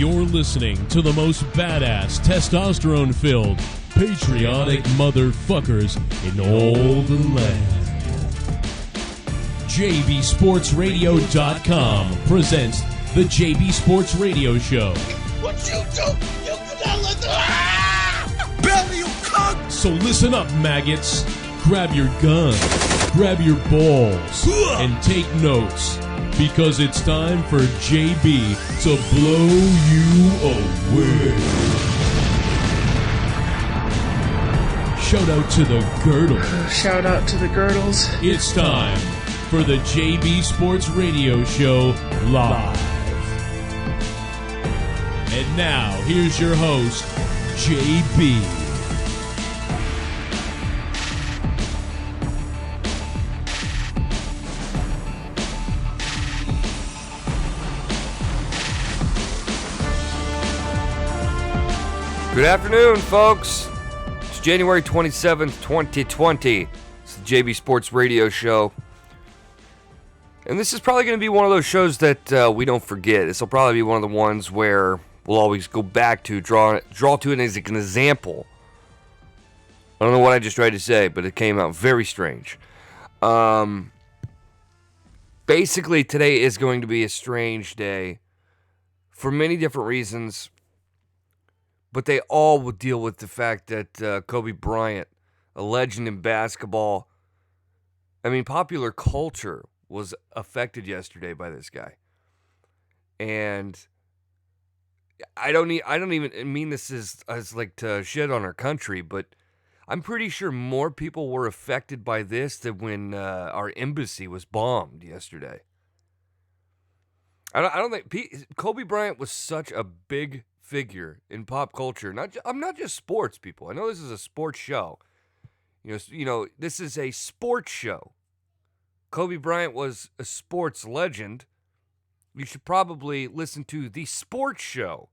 You're listening to the most badass, testosterone-filled, patriotic motherfuckers in all the land. JBSportsRadio.com presents the JB Sports Radio Show. What you do? You cannot let the belly, you cunt! So listen up, maggots. Grab your gun, grab your balls, and take notes. Because it's time for JB to blow you away. Shout out to the girdle. Shout out to the girdles. It's time for the JB Sports Radio Show live. And now, here's your host, JB. Good afternoon, folks. It's January 27th, 2020. It's the JB Sports Radio Show. And this is probably going to be one of those shows that we don't forget. This will probably be one of the ones where we'll always go back to, draw to it as an example. I don't know what I just tried to say, but it came out very strange. Basically, today is going to be a strange day for many different reasons. But they all would deal with the fact that Kobe Bryant, a legend in basketball, popular culture was affected yesterday by this guy. And I don't even mean this as like to shit on our country, but I'm pretty sure more people were affected by this than when our embassy was bombed yesterday. I don't think Kobe Bryant was such a big figure in pop culture. I'm not just sports people. I know this is a sports show. You know, this is a sports show. Kobe Bryant was a sports legend. You should probably listen to the sports show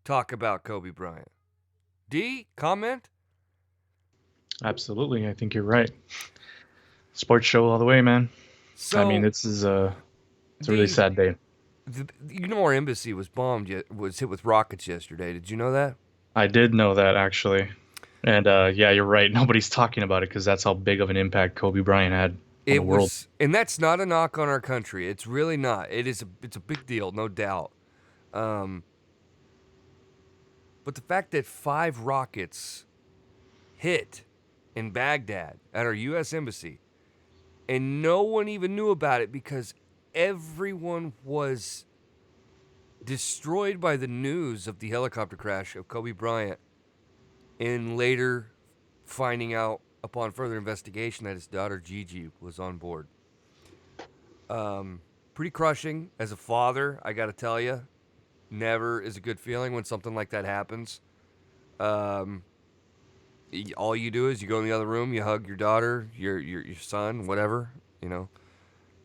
talk about Kobe Bryant. D, comment? Absolutely. I think you're right. Sports show all the way, man. So, this is it's a really sad day. Our embassy was was hit with rockets yesterday. Did you know that? I did know that, actually. And yeah, you're right. Nobody's talking about it because that's how big of an impact Kobe Bryant had on the world. And that's not a knock on our country. It's really not. It's a big deal, no doubt. But the fact that 5 rockets hit in Baghdad at our U.S. embassy, and no one even knew about it because everyone was destroyed by the news of the helicopter crash of Kobe Bryant, and later finding out upon further investigation that his daughter Gigi was on board. Pretty crushing as a father, I gotta tell you. Never is a good feeling when something like that happens. All you do is you go in the other room, you hug your daughter, your son, whatever,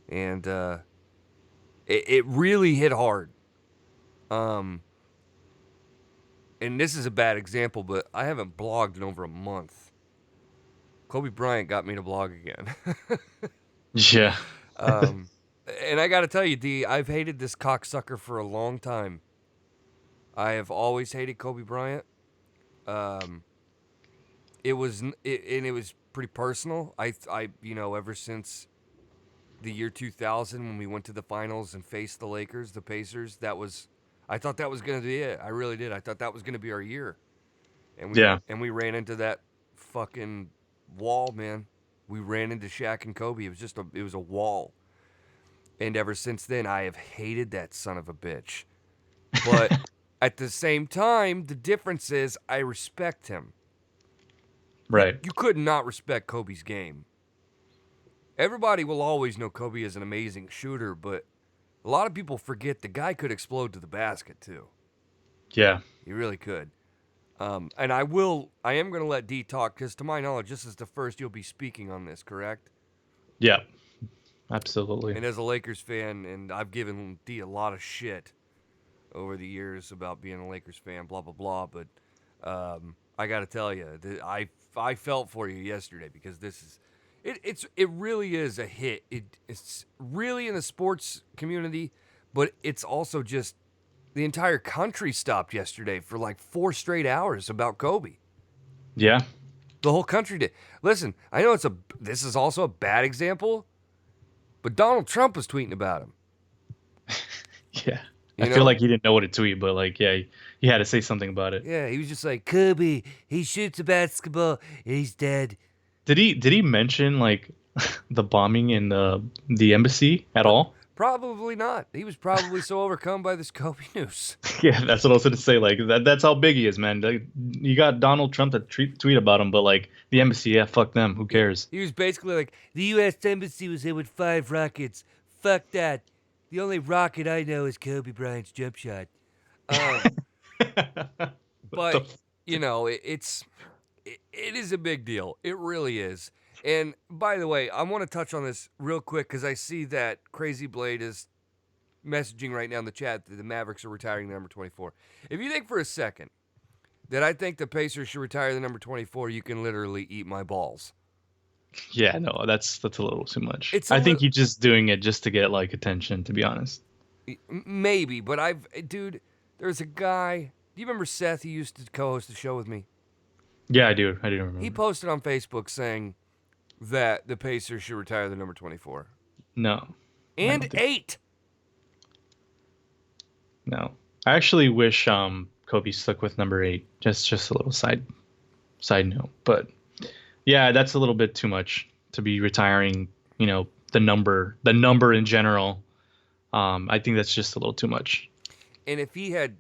and it really hit hard. And this is a bad example, but I haven't blogged in over a month. Kobe Bryant got me to blog again. Yeah. And I got to tell you, D, I've hated this cocksucker for a long time. I have always hated Kobe Bryant. It was pretty personal. I ever since the year 2000 when we went to the finals and faced the Lakers, the Pacers, I thought that was going to be it. I really did. I thought that was going to be our year. And we ran into that fucking wall, man. We ran into Shaq and Kobe. It was a wall. And ever since then, I have hated that son of a bitch. But at the same time, the difference is I respect him. Right. You could not respect Kobe's game. Everybody will always know Kobe is an amazing shooter, but a lot of people forget the guy could explode to the basket, too. Yeah. He really could. And I am going to let D talk, because to my knowledge, this is the first you'll be speaking on this, correct? Yeah. Absolutely. And as a Lakers fan, and I've given D a lot of shit over the years about being a Lakers fan, blah, blah, blah, but I got to tell you, I felt for you yesterday, because this is... It really is a hit. It's really in the sports community, but it's also just the entire country stopped yesterday for like 4 straight hours about Kobe. Yeah. The whole country did. Listen, I know this is also a bad example, but Donald Trump was tweeting about him. Yeah. I feel like he didn't know what to tweet, but like, yeah, he had to say something about it. Yeah, he was just like, Kobe, he shoots a basketball and he's dead. Did he mention like the bombing in the embassy at all? Probably not. He was probably so overcome by this Kobe news. Yeah, that's what I was going to say. Like that's how big he is, man. Like, you got Donald Trump to tweet about him, but like the embassy, yeah, fuck them. Who cares? He was basically like, the U.S. embassy was hit with 5 rockets. Fuck that. The only rocket I know is Kobe Bryant's jump shot. But you know, it is a big deal. It really is. And by the way, I want to touch on this real quick because I see that Crazy Blade is messaging right now in the chat that the Mavericks are retiring the number 24. If you think for a second that I think the Pacers should retire the number 24, you can literally eat my balls. Yeah, no, that's a little too much. I think he's just doing it just to get like attention, to be honest. Maybe, but dude, there's a guy. Do you remember Seth? He used to co-host the show with me. Yeah, I do. I do remember. He posted on Facebook saying that the Pacers should retire the number 24. No. And 8. No. I actually wish Kobe stuck with number 8. Just a little side note. But yeah, that's a little bit too much to be retiring, you know, the number in general. I think that's just a little too much. And if he had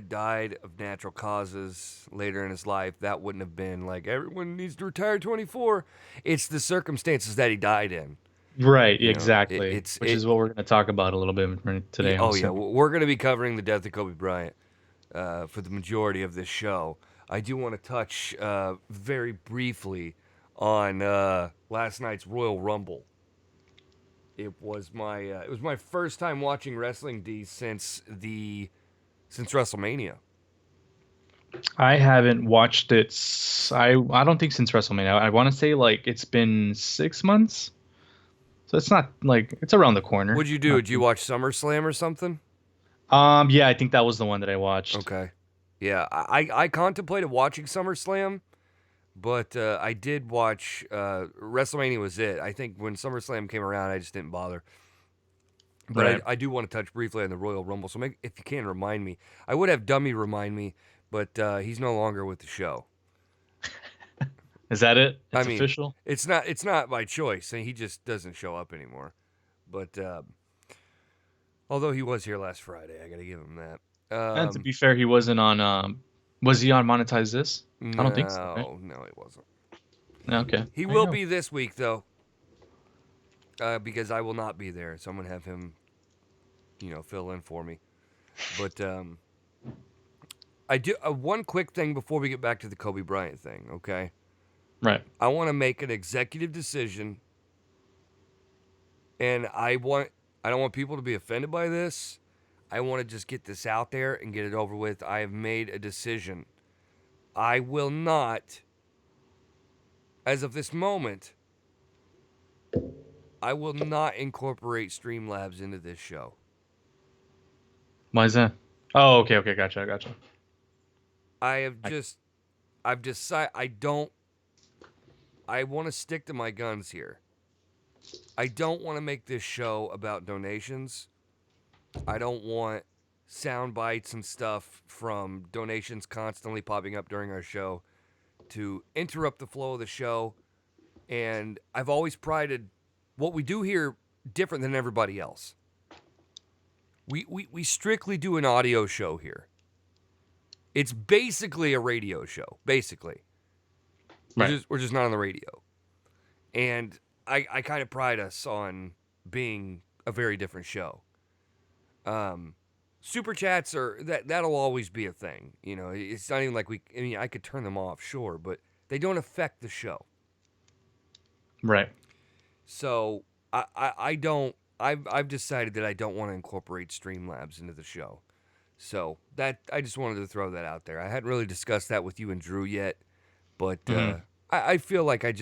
died of natural causes later in his life, that wouldn't have been like everyone needs to retire 24. It's the circumstances that he died in. Right, exactly. Which is what we're going to talk about a little bit today. Oh, yeah. We're going to be covering the death of Kobe Bryant for the majority of this show. I do want to touch very briefly on last night's Royal Rumble. It was my first time watching wrestling, D, since WrestleMania. I haven't watched it. I don't think since WrestleMania. I want to say like it's been 6 months. So it's not like it's around the corner. What'd you do? Did you watch SummerSlam or something? Yeah, I think that was the one that I watched. Okay. Yeah, I contemplated watching SummerSlam, but I did watch WrestleMania was it. I think when SummerSlam came around, I just didn't bother. But right. I do want to touch briefly on the Royal Rumble. So if you can remind me. I would have Dummy remind me, but he's no longer with the show. Is that it? It's official? It's not by choice. He just doesn't show up anymore. But although he was here last Friday, I got to give him that. And to be fair, he wasn't on. Was he on Monetize This? I don't think so. Right? No, he wasn't. Okay. He will be this week though, because I will not be there, so I'm gonna have him, fill in for me. But I do one quick thing before we get back to the Kobe Bryant thing. Okay. Right. I want to make an executive decision, and I don't want people to be offended by this. I want to just get this out there and get it over with. I have made a decision. I will not, as of this moment, I will not incorporate Streamlabs into this show. Why is that? Oh, okay, gotcha. I've decided I want to stick to my guns here. I don't want to make this show about donations. I don't want sound bites and stuff from donations constantly popping up during our show to interrupt the flow of the show. And I've always prided what we do here different than everybody else. We strictly do an audio show here. It's basically a radio show, basically. Right. We're just not on the radio. And I kind of pride us on being a very different show. Super chats that'll always be a thing. It's not even like I could turn them off, sure, but they don't affect the show. Right. So I've decided that I don't want to incorporate Streamlabs into the show. So that I just wanted to throw that out there. I hadn't really discussed that with you and Drew yet, but I feel like I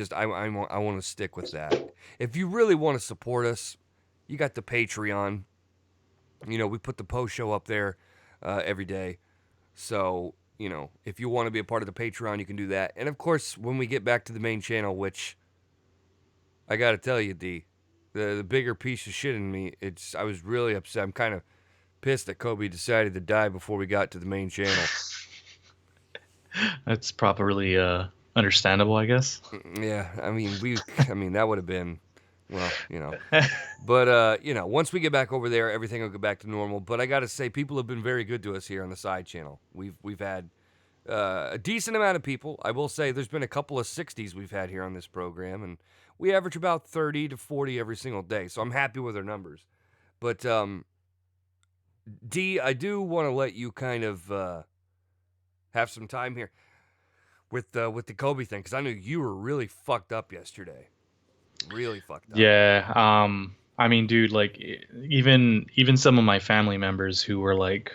want to stick with that. If you really want to support us, you got the Patreon. We put the post show up there every day. So, if you want to be a part of the Patreon, you can do that. And of course, when we get back to the main channel, which I got to tell you, D, the bigger piece of shit in me, I was really upset. I'm kind of pissed that Kobe decided to die before we got to the main channel. That's properly understandable, I guess. Yeah, I mean that would have been, well, But once we get back over there, everything will go back to normal. But I got to say, people have been very good to us here on the side channel. We've had a decent amount of people. I will say there's been a couple of 60s we've had here on this program, and we average about 30 to 40 every single day. So I'm happy with our numbers. But D, I do want to let you kind of have some time here with the Kobe thing, because I knew you were really fucked up yesterday. Really fucked up. Yeah. I mean, dude, like even some of my family members who were like,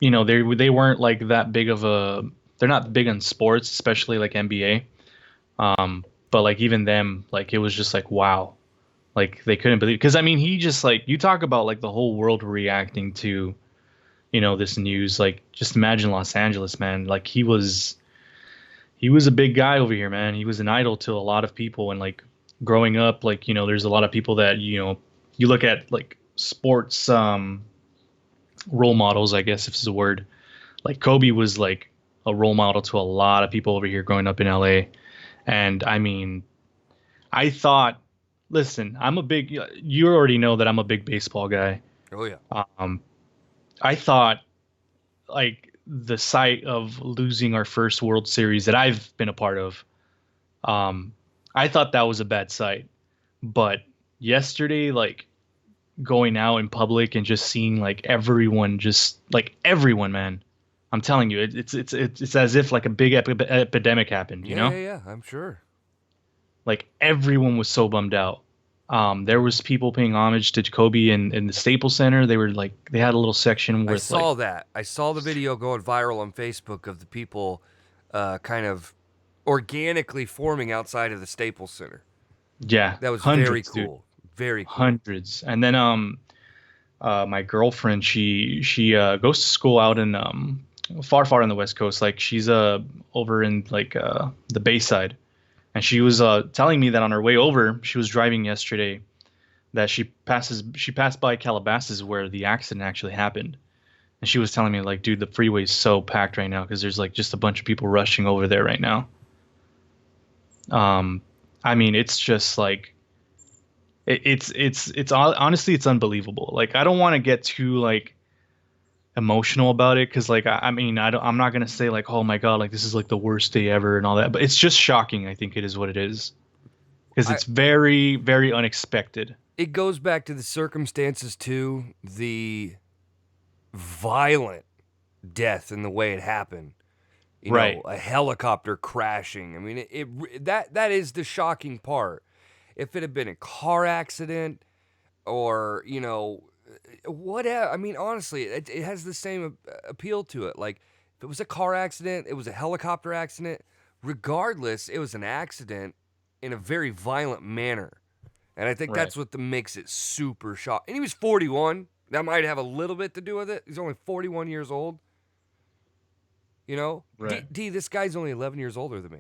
they weren't like that big of a. They're not big on sports, especially like NBA. But like even them, like it was just like wow, like they couldn't believe, because I mean he just like, you talk about like the whole world reacting to, this news. Like just imagine Los Angeles, man. Like he was a big guy over here, man. He was an idol to a lot of people, and like growing up, like there's a lot of people that you look at like sports role models, I guess if it's a word. Like Kobe was like a role model to a lot of people over here growing up in LA. And I mean, I thought, listen, you already know that I'm a big baseball guy. Oh yeah. I thought like the sight of losing our first World Series that I've been a part of, I thought that was a bad sight. But yesterday, like going out in public and just seeing like everyone, man, I'm telling you, it's as if like a big epidemic happened, you know? Yeah, I'm sure. Like everyone was so bummed out. There was people paying homage to Kobe in the Staples Center. They were like, they had a little section where I saw that. I saw the video going viral on Facebook of the people kind of organically forming outside of the Staples Center. Yeah, that was hundreds, very cool. Dude. Very cool. Hundreds. And then my girlfriend, she goes to school out in far on the West Coast. Like she's over in like the Bayside. And she was telling me that on her way over, she was driving yesterday, that she passed by Calabasas where the accident actually happened. And she was telling me like, dude, the freeway is so packed right now because there's like just a bunch of people rushing over there right now. I mean, it's just like, it's honestly, it's unbelievable. Like, I don't want to get too like emotional about it, because like I'm not gonna say like, oh my god, like this is like the worst day ever and all that, but it's just shocking. I think it is what it is, because it's very, very unexpected. It goes back to the circumstances too, the violent death and the way it happened. You know, a helicopter crashing. I mean, that is the shocking part. If it had been a car accident or, whatever. I mean, honestly, it has the same appeal to it. Like, if it was a car accident, it was a helicopter accident, regardless, it was an accident in a very violent manner. And I think that's what makes it super shocking. And he was 41. That might have a little bit to do with it. He's only 41 years old. You know? D, this guy's only 11 years older than me.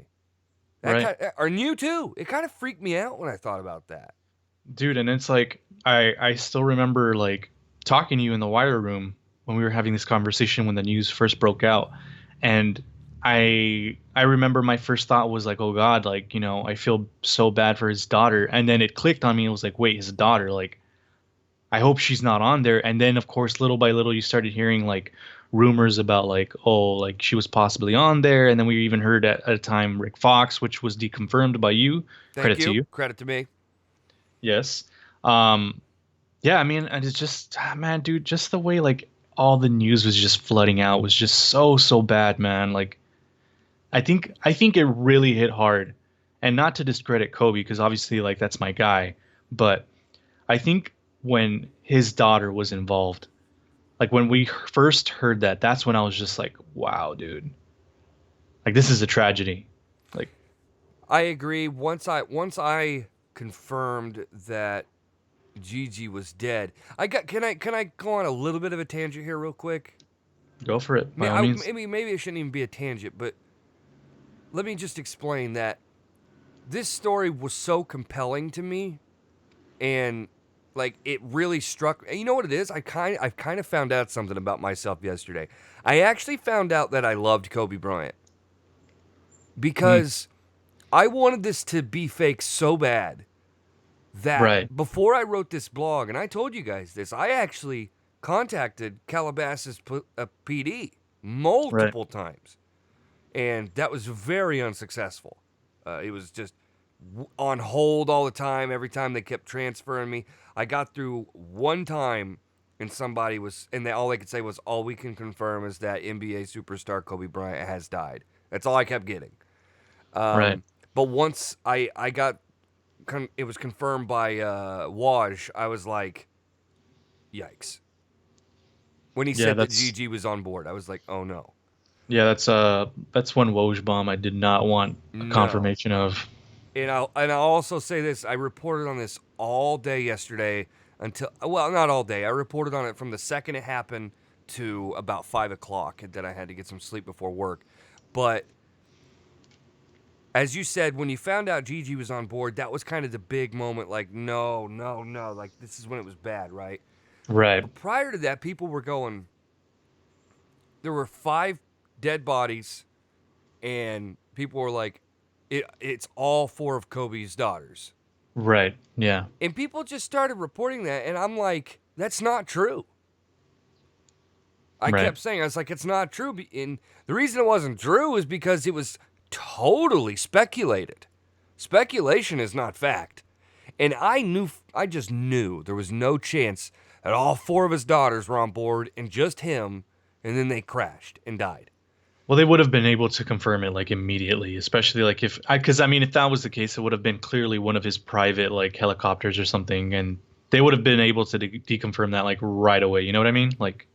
Or you too. It kind of freaked me out when I thought about that. Dude, and it's like, I still remember like talking to you in the wire room when we were having this conversation when the news first broke out. And I remember my first thought was like, oh God, like, I feel so bad for his daughter. And then it clicked on me. It was like, wait, his daughter, like, I hope she's not on there. And then of course, little by little, you started hearing like rumors about like, oh, like she was possibly on there. And then we even heard at a time Rick Fox, which was deconfirmed by you. Credit to you. Credit to me. Yes. Yeah, I mean, and it's just, man, dude, just the way like all the news was just flooding out was just so bad, man. Like, I think it really hit hard. And not to discredit Kobe, because obviously like that's my guy, but I think when his daughter was involved, like when we first heard that, that's when I was just like, wow, dude, like this is a tragedy. Like, I agree. Once I confirmed that Gigi was dead. Can I go on a little bit of a tangent here real quick? Go for it, by all means. Maybe it shouldn't even be a tangent, but let me just explain that this story was so compelling to me, and like it really struck. You know what it is? I've kind of found out something about myself yesterday. I actually found out that I loved Kobe Bryant because I wanted this to be fake so bad that before I wrote this blog, and I told you guys this, I actually contacted Calabasas PD multiple times, and that was very unsuccessful. It was just on hold all the time. Every time they kept transferring me, I got through one time, and all they could say was, "All we can confirm is that NBA superstar Kobe Bryant has died." That's all I kept getting. But once I got, it was confirmed by Waj, I was like, "Yikes!" When he said that Gigi was on board, I was like, "Oh no." Yeah, that's one Woj bomb I did not want a confirmation of. And I'll also say this: I reported on this all day yesterday not all day. I reported on it from the second it happened to about 5 o'clock, and then I had to get some sleep before work. But as you said, when you found out Gigi was on board, that was kind of the big moment. Like, no, like this is when it was bad, right? Right. But prior to that, people were going. There were 5 dead bodies, and people were like, it's all 4 of Kobe's daughters. Right, yeah. And people just started reporting that, and I'm like, that's not true. I kept saying, I was like, it's not true. And the reason it wasn't true is because it was totally speculated. Speculation is not fact. And I just knew there was no chance that all 4 of his daughters were on board and just him, and then they crashed and died. Well, they would have been able to confirm it like immediately, especially like if that was the case, it would have been clearly one of his private like helicopters or something, and they would have been able to deconfirm that like right away. You know what I mean? Like,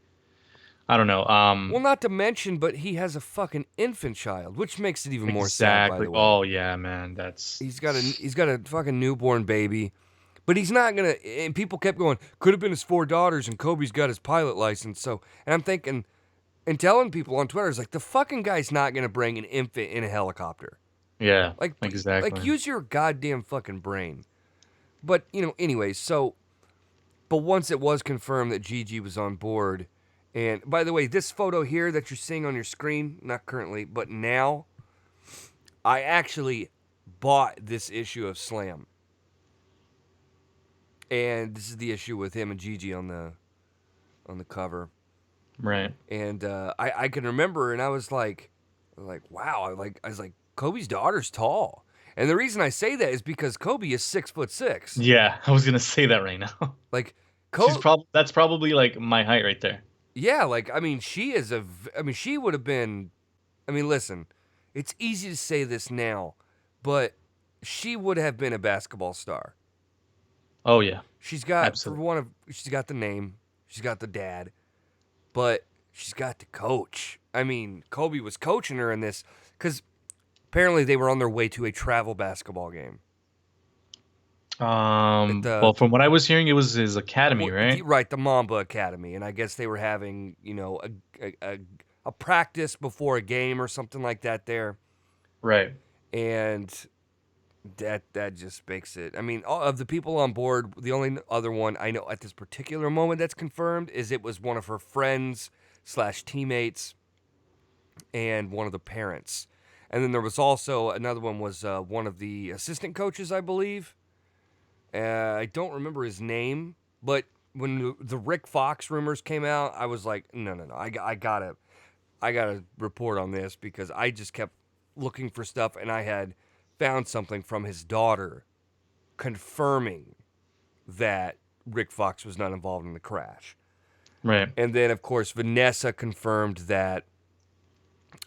I don't know. Well, not to mention, but he has a fucking infant child, which makes it even more sad. By the way. Oh yeah, man, he's got a fucking newborn baby, but he's not gonna. And people kept going, could have been his 4 daughters, and Kobe's got his pilot license. So, and I'm thinking. And telling people on Twitter is like, the fucking guy's not going to bring an infant in a helicopter. Yeah, like exactly. Like, use your goddamn fucking brain. But, anyways, but once it was confirmed that Gigi was on board, and by the way, this photo here that you're seeing on your screen, not currently, but now, I actually bought this issue of Slam. And this is the issue with him and Gigi on the cover. Right. And I can remember, and I was like, wow, I was like, Kobe's daughter's tall. And the reason I say that is because Kobe is 6'6". Yeah, I was gonna say that right now. Like, that's probably like my height right there. Yeah, like, I mean, she would have been, listen, it's easy to say this now, but she would have been a basketball star. Oh yeah. She's got the name, she's got the dad. But she's got the coach. I mean, Kobe was coaching her in this because apparently they were on their way to a travel basketball game. Well, from what I was hearing, it was his academy, right? Right, the Mamba Academy, and I guess they were having, a practice before a game or something like that there. Right. And that just makes it. I mean, of the people on board, the only other one I know at this particular moment that's confirmed is it was one of her friends / teammates and one of the parents. And then there was also another one was one of the assistant coaches, I believe. I don't remember his name, but when the Rick Fox rumors came out, I was like, no, I gotta report on this because I just kept looking for stuff, and I had found something from his daughter confirming that Rick Fox was not involved in the crash. Right. And then, of course, Vanessa confirmed that.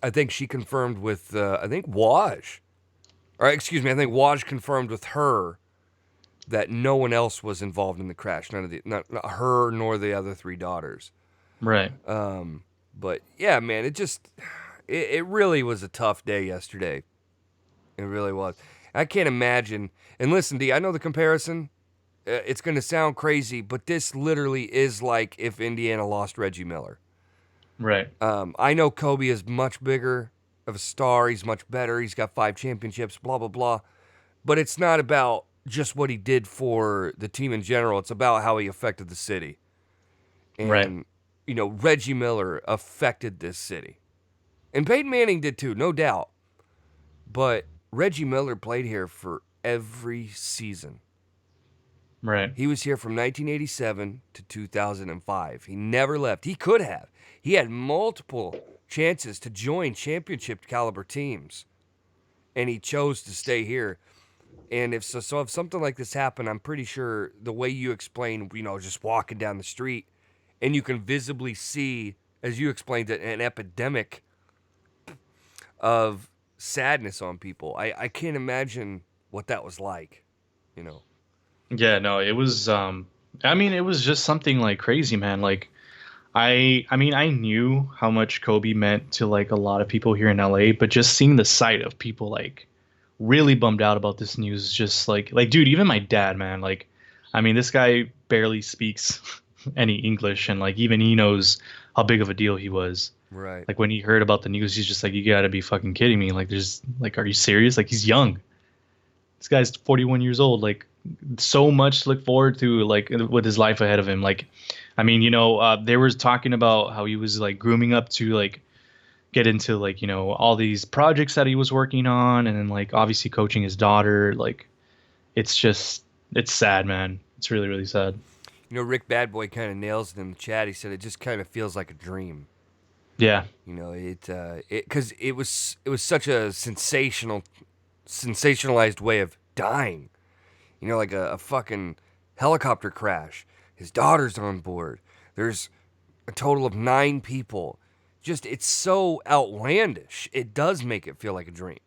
I think she confirmed with, Waj. I think Waj confirmed with her that no one else was involved in the crash. Not her nor the other 3 daughters. Right. But yeah, man, it really was a tough day yesterday. It really was. I can't imagine. And listen, D, I know the comparison. it's going to sound crazy, but this literally is like if Indiana lost Reggie Miller. Right. I know Kobe is much bigger of a star. He's much better. He's got 5 championships, blah, blah, blah. But it's not about just what he did for the team in general. It's about how he affected the city. And, Right. Reggie Miller affected this city. And Peyton Manning did too, no doubt. But Reggie Miller played here for every season. Right. He was here from 1987 to 2005. He never left. He could have. He had multiple chances to join championship caliber teams, and he chose to stay here. And if something like this happened, I'm pretty sure the way you explain, just walking down the street, and you can visibly see, as you explained it, an epidemic of sadness on people. I can't imagine what that was like, Yeah, no, it was it was just something like crazy, man. Like I knew how much Kobe meant to like a lot of people here in LA, but just seeing the sight of people like really bummed out about this news is just like dude, even my dad, man, like this guy barely speaks any English, and like even he knows how big of a deal he was. Right. Like when he heard about the news, he's just like, you gotta be fucking kidding me. Like there's like, are you serious? Like he's young. This guy's 41 years old. Like so much to look forward to, like with his life ahead of him. Like, they were talking about how he was like grooming up to like get into like, all these projects that he was working on. And then like obviously coaching his daughter. Like it's sad, man. It's really, really sad. Rick Badboy kind of nails it in the chat. He said it just kind of feels like a dream. Yeah. Because it was such a sensationalized way of dying. Like a fucking helicopter crash. His daughter's on board. There's a total of 9 people. Just, it's so outlandish. It does make it feel like a dream.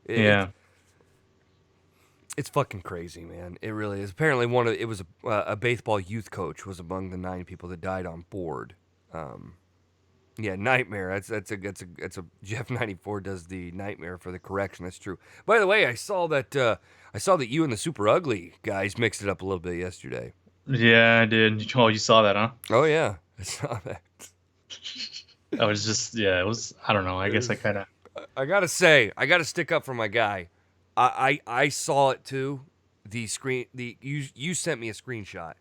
Yeah. It's fucking crazy, man. It really is. Apparently, it was a baseball youth coach was among the 9 people that died on board. Yeah, nightmare. That's a Jeff 94 does the nightmare for the correction. That's true. By the way, I saw that you and the Super Ugly guys mixed it up a little bit yesterday. Yeah, I did. Oh, you saw that, huh? Oh yeah, I saw that. I was just it was. I don't know. I guess I kind of. I gotta stick up for my guy. I saw it too. You sent me a screenshot.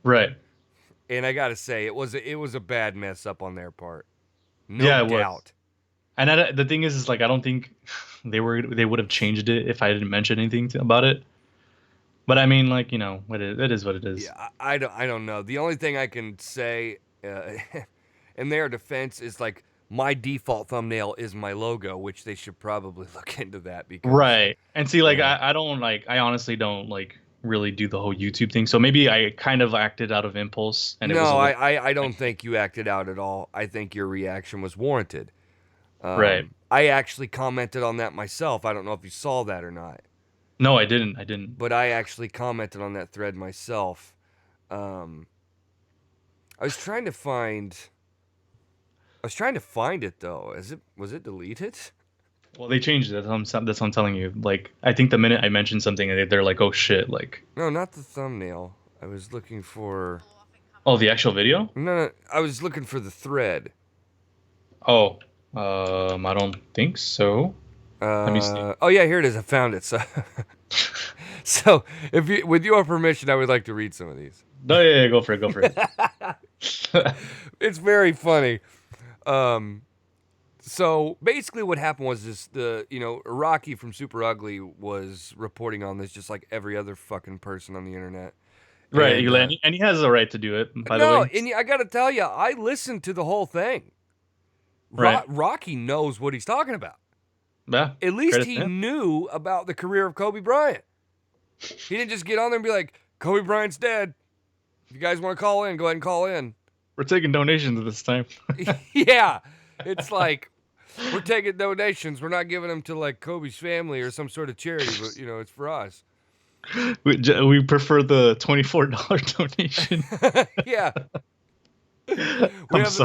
Right. And I gotta say, it was a bad mess up on their part. No Yeah, it doubt. was. And the thing is like I don't think they would have changed it if I didn't mention anything about it. But it is what it is. Yeah, I don't know. The only thing I can say in their defense is like my default thumbnail is my logo, which they should probably look into that because Right. And see, like I don't I honestly don't like really do the whole YouTube thing. So maybe I kind of acted out of impulse. And I don't think you acted out at all. I think your reaction was warranted. Right. I actually commented on that myself. I don't know if you saw that or not. No, I didn't. But I actually commented on that thread myself. I was trying to find it though. Was it deleted? Well, they changed it. That's what I'm telling you. Like, I think the minute I mentioned something, they're like, "Oh shit!" Like, no, not the thumbnail. I was looking for. Oh, the actual video? No, I was looking for the thread. Oh, I don't think so. Let me see. Oh yeah, here it is. I found it. So, with your permission, I would like to read some of these. No, yeah, go for it. It's very funny. So basically what happened was this, Rocky from Super Ugly was reporting on this just like every other fucking person on the internet. Right, and he has a right to do it, by the way. No, and I got to tell you, I listened to the whole thing. Right. Rocky knows what he's talking about. Yeah, At least he knew about the career of Kobe Bryant. He didn't just get on there and be like, Kobe Bryant's dead. If you guys want to call in, go ahead and call in. We're taking donations this time. Yeah. It's like, we're taking donations. We're not giving them to like Kobe's family or some sort of charity, but it's for us. We prefer the $24 donation. Yeah. We have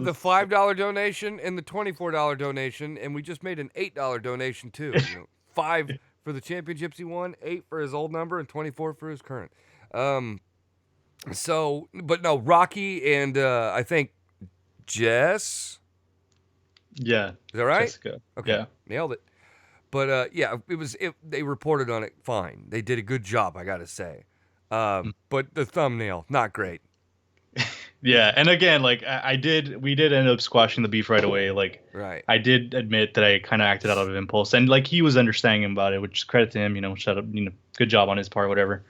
the $5 donation and the $24 donation, and we just made an $8 donation too. $5 for the championships he won, $8 for his old number, and $24 for his current. So, but no, Rocky and I think Jess. Yeah. Is that right? Jessica. Okay. Yeah. Nailed it. But yeah, they reported on it fine. They did a good job, I gotta say. But the thumbnail, not great. Yeah, and again, like we did end up squashing the beef right away. Like, Right. I did admit that I kind of acted out of impulse, and like he was understanding about it, which is credit to him. Shut up, good job on his part, whatever.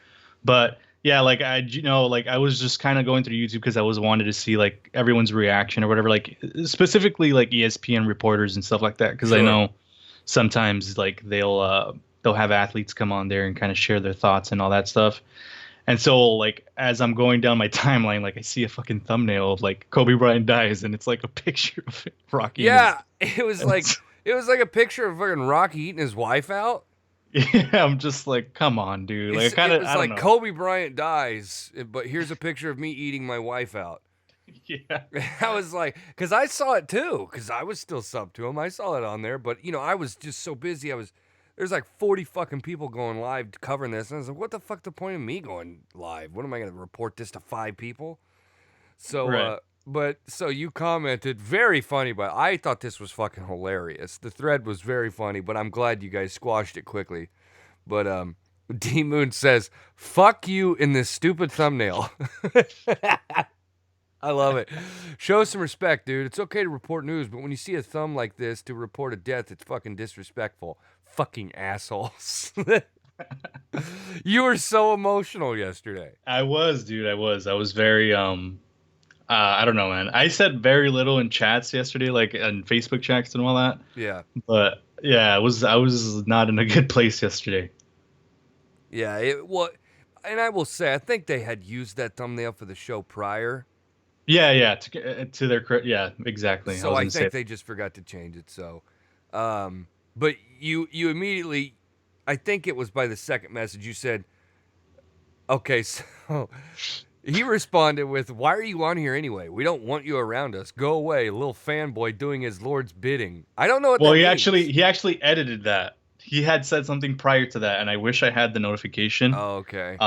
But yeah, like like I was just kind of going through YouTube because I was wanted to see like everyone's reaction or whatever, like specifically like ESPN reporters and stuff like that, because I Sure. know sometimes like they'll have athletes come on there and kind of share their thoughts and all that stuff. And so, like, as I'm going down my timeline, like, I see a fucking thumbnail of like Kobe Bryant dies, and it's like a picture of Rocky. Yeah, it was like a picture of fucking Rocky eating his wife out. Yeah, I'm just like, come on, dude. Like, It was I don't like know. Kobe Bryant dies, but here's a picture of me eating my wife out. Yeah, I was like, because I saw it too, because I was still sub to him. I saw it on there, but I was just so busy. There's like 40 fucking people going live covering this, and I was like, what the fuck the point of me going live? What am I going to report this to 5 people? So, Right. so you commented, very funny, but I thought this was fucking hilarious. The thread was very funny, but I'm glad you guys squashed it quickly. But D Moon says, fuck you in this stupid thumbnail. I love it. Show some respect, dude. It's okay to report news, but when you see a thumb like this to report a death, it's fucking disrespectful. Fucking assholes. You were so emotional yesterday. I was, dude. I was very I don't know, man. I said very little in chats yesterday, like on Facebook chats and all that. Yeah. But yeah, I was not in a good place yesterday. Yeah, and I will say, I think they had used that thumbnail for the show prior. Yeah. To their credit, yeah, exactly. So was I gonna think say they just forgot to change it. So, but you immediately, I think it was by the second message, you said, okay, so he responded with, why are you on here anyway? We don't want you around us. Go away, little fanboy doing his Lord's bidding. I don't know what Well, that he means. actually edited that. He had said something prior to that, and I wish I had the notification. Oh, okay.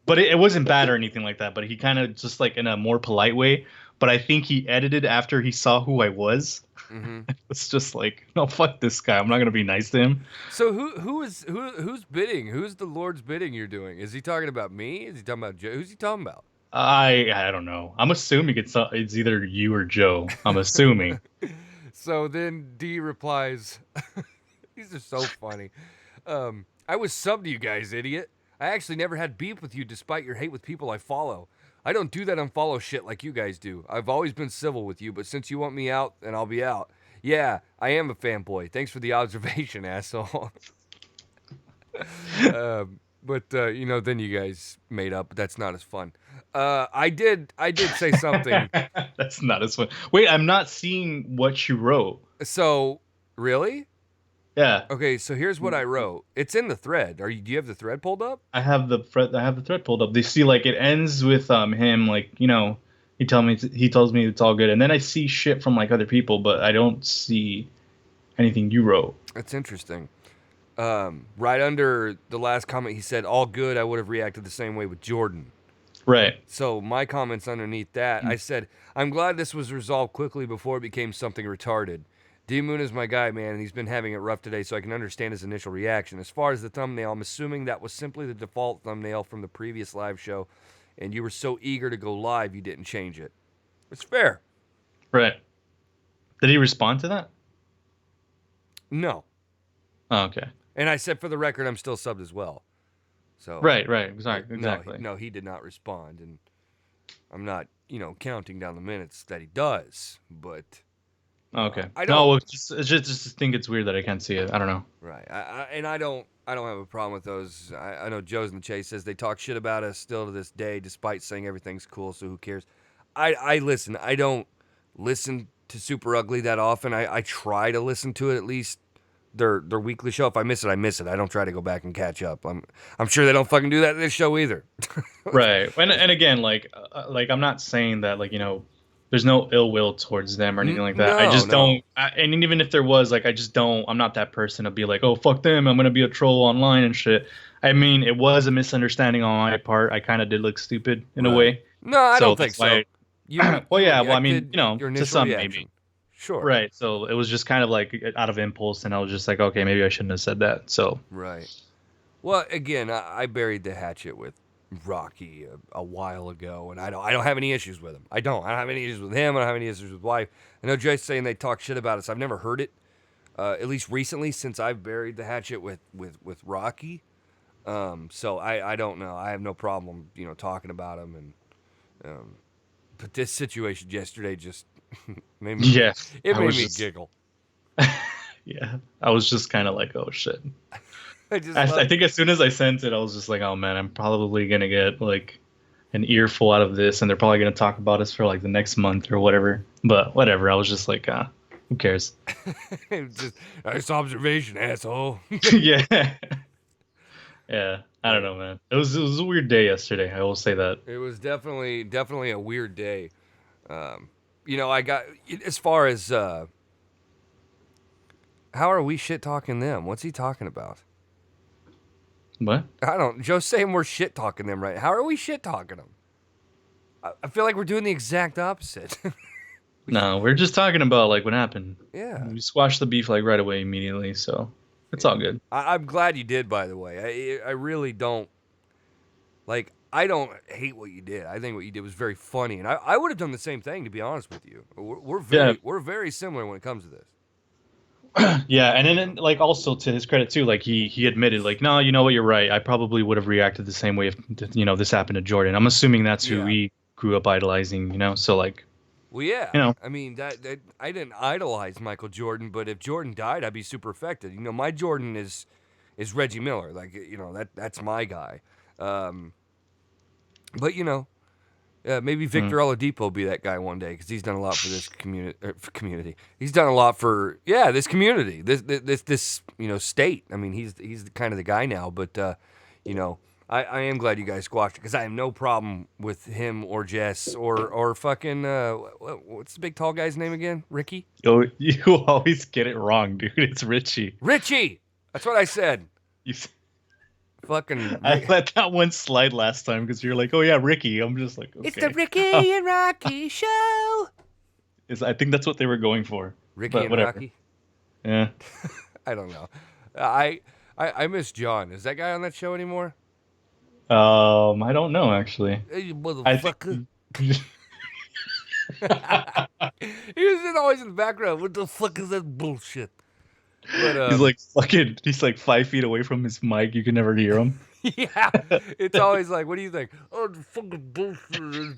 But it wasn't bad or anything like that. But he kind of just like in a more polite way. But I think he edited after he saw who I was. Mm-hmm. It's just like, no, fuck this guy. I'm not gonna be nice to him. So who's bidding? Who's the Lord's bidding you're doing? Is he talking about me? Is he talking about Joe? Who's he talking about? I don't know. I'm assuming it's either you or Joe. I'm assuming. So then D replies, these are so funny. I was subbed to you guys, idiot. I actually never had beef with you despite your hate with people I follow. I don't do that unfollow shit like you guys do. I've always been civil with you, but since you want me out, then I'll be out. Yeah, I am a fanboy. Thanks for the observation, asshole. Then you guys made up, but that's not as fun. I did say something. That's not as fun. Wait, I'm not seeing what you wrote. So, really? Yeah. Okay, so here's what I wrote. It's in the thread. Do you have the thread pulled up? I have the thread pulled up. They see like it ends with him like, he tells me it's all good, and then I see shit from like other people, but I don't see anything you wrote. That's interesting. Right under the last comment, he said, all good. I would have reacted the same way with Jordan. Right. So my comments underneath that, I said, I'm glad this was resolved quickly before it became something retarded. D-Moon is my guy, man, and he's been having it rough today, so I can understand his initial reaction. As far as the thumbnail, I'm assuming that was simply the default thumbnail from the previous live show, and you were so eager to go live, you didn't change it. It's fair. Right. Did he respond to that? No. Oh, okay. And I said, for the record, I'm still subbed as well. So Right. Exactly. No, he did not respond, and I'm not, counting down the minutes that he does, but... Okay. I don't. No, just think it's weird that I can't see it. I don't know. Right. I don't have a problem with those. I know Joe's in the chase says they talk shit about us still to this day, despite saying everything's cool. So who cares? I listen. I don't listen to Super Ugly that often. I try to listen to it at least their weekly show. If I miss it, I miss it. I don't try to go back and catch up. I'm sure they don't fucking do that in this show either. Right. And again, like I'm not saying that like there's no ill will towards them or anything like that. I No, just no. don't. And even if there was, like, I just don't. I'm not that person to be like, oh fuck them. I'm gonna be a troll online and shit. I mean, it was a misunderstanding on my part. I kind of did look stupid in a way. No, I So don't think that's so. why. You, Well, you yeah. Well, I mean, reacted, your to initial some reaction. maybe. Sure. Right. So it was just kind of like out of impulse, and I was just like, okay, maybe I shouldn't have said that. So Right. Well, again, I buried the hatchet with Rocky a while ago, and I don't have any issues with him. I don't have any issues with him. I don't have any issues with wife. I know Jay's saying they talk shit about us. I've never heard it, at least recently, since I've buried the hatchet with Rocky. So I don't know. I have no problem, talking about him. And but this situation yesterday just made me. yeah, It I made was me just, giggle. yeah, I was just kind of like, oh shit. I I think as soon as I sent it, I was just like, oh man, I'm probably gonna get like an earful out of this, and they're probably gonna talk about us for like the next month or whatever. But whatever, I was just like, who cares? just nice observation, asshole. yeah, yeah. I don't know, man. It was a weird day yesterday. I will say that. It was definitely a weird day. I got as far as how are we shit talking them? What's he talking about? What? Joe's saying we're shit talking them, right? How are we shit talking them? I feel like we're doing the exact opposite. No, we're just talking about like what happened. Yeah. We squashed the beef like right away immediately, so it's all good. I'm glad you did, by the way. I really don't like. I don't hate what you did. I think what you did was very funny, and I would have done the same thing, to be honest with you. We're very similar when it comes to this. Yeah, and then like also to his credit too, like he admitted like, no, you know what, you're right. I probably would have reacted the same way if this happened to Jordan. I'm assuming that's who we grew up idolizing, So like, well, yeah, I mean that I didn't idolize Michael Jordan, but if Jordan died, I'd be super affected. My Jordan is Reggie Miller, like that's my guy. But maybe Victor Oladipo will be that guy one day because he's done a lot for this community. He's done a lot for this community, this state. I mean, he's kind of the guy now. But I am glad you guys squashed it because I have no problem with him or Jess or fucking what's the big tall guy's name again? Ricky? You always get it wrong, dude. It's Richie. Richie. That's what I said. Fucking. I let that one slide last time because you're like, oh yeah, Ricky. I'm just like, okay. It's the Ricky and Rocky show. I think that's what they were going for. Ricky and whatever. Rocky. Yeah. I don't know. I miss John. Is that guy on that show anymore? I don't know actually. Hey, you motherfucker. He was always in the background. What the fuck is that bullshit? But, he's like 5 feet away from his mic. You can never hear him. Yeah, it's always like, what do you think? Oh, the fucking bullshit.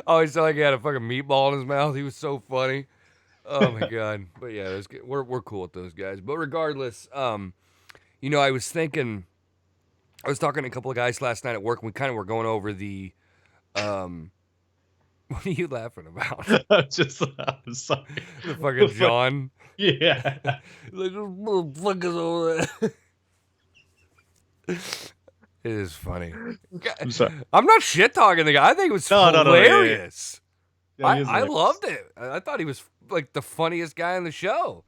Always sounded like he had a fucking meatball in his mouth. He was so funny. Oh my god. But yeah, we're cool with those guys. But regardless, I was thinking. I was talking to a couple of guys last night at work, and we kind of were going over the, what are you laughing about? I'm sorry. The fucking John. Yeah. Like, those motherfuckers over there. It is funny. I'm sorry. I'm not shit-talking the guy. I think it was hilarious. Yeah, I loved it. I thought he was like the funniest guy on the show.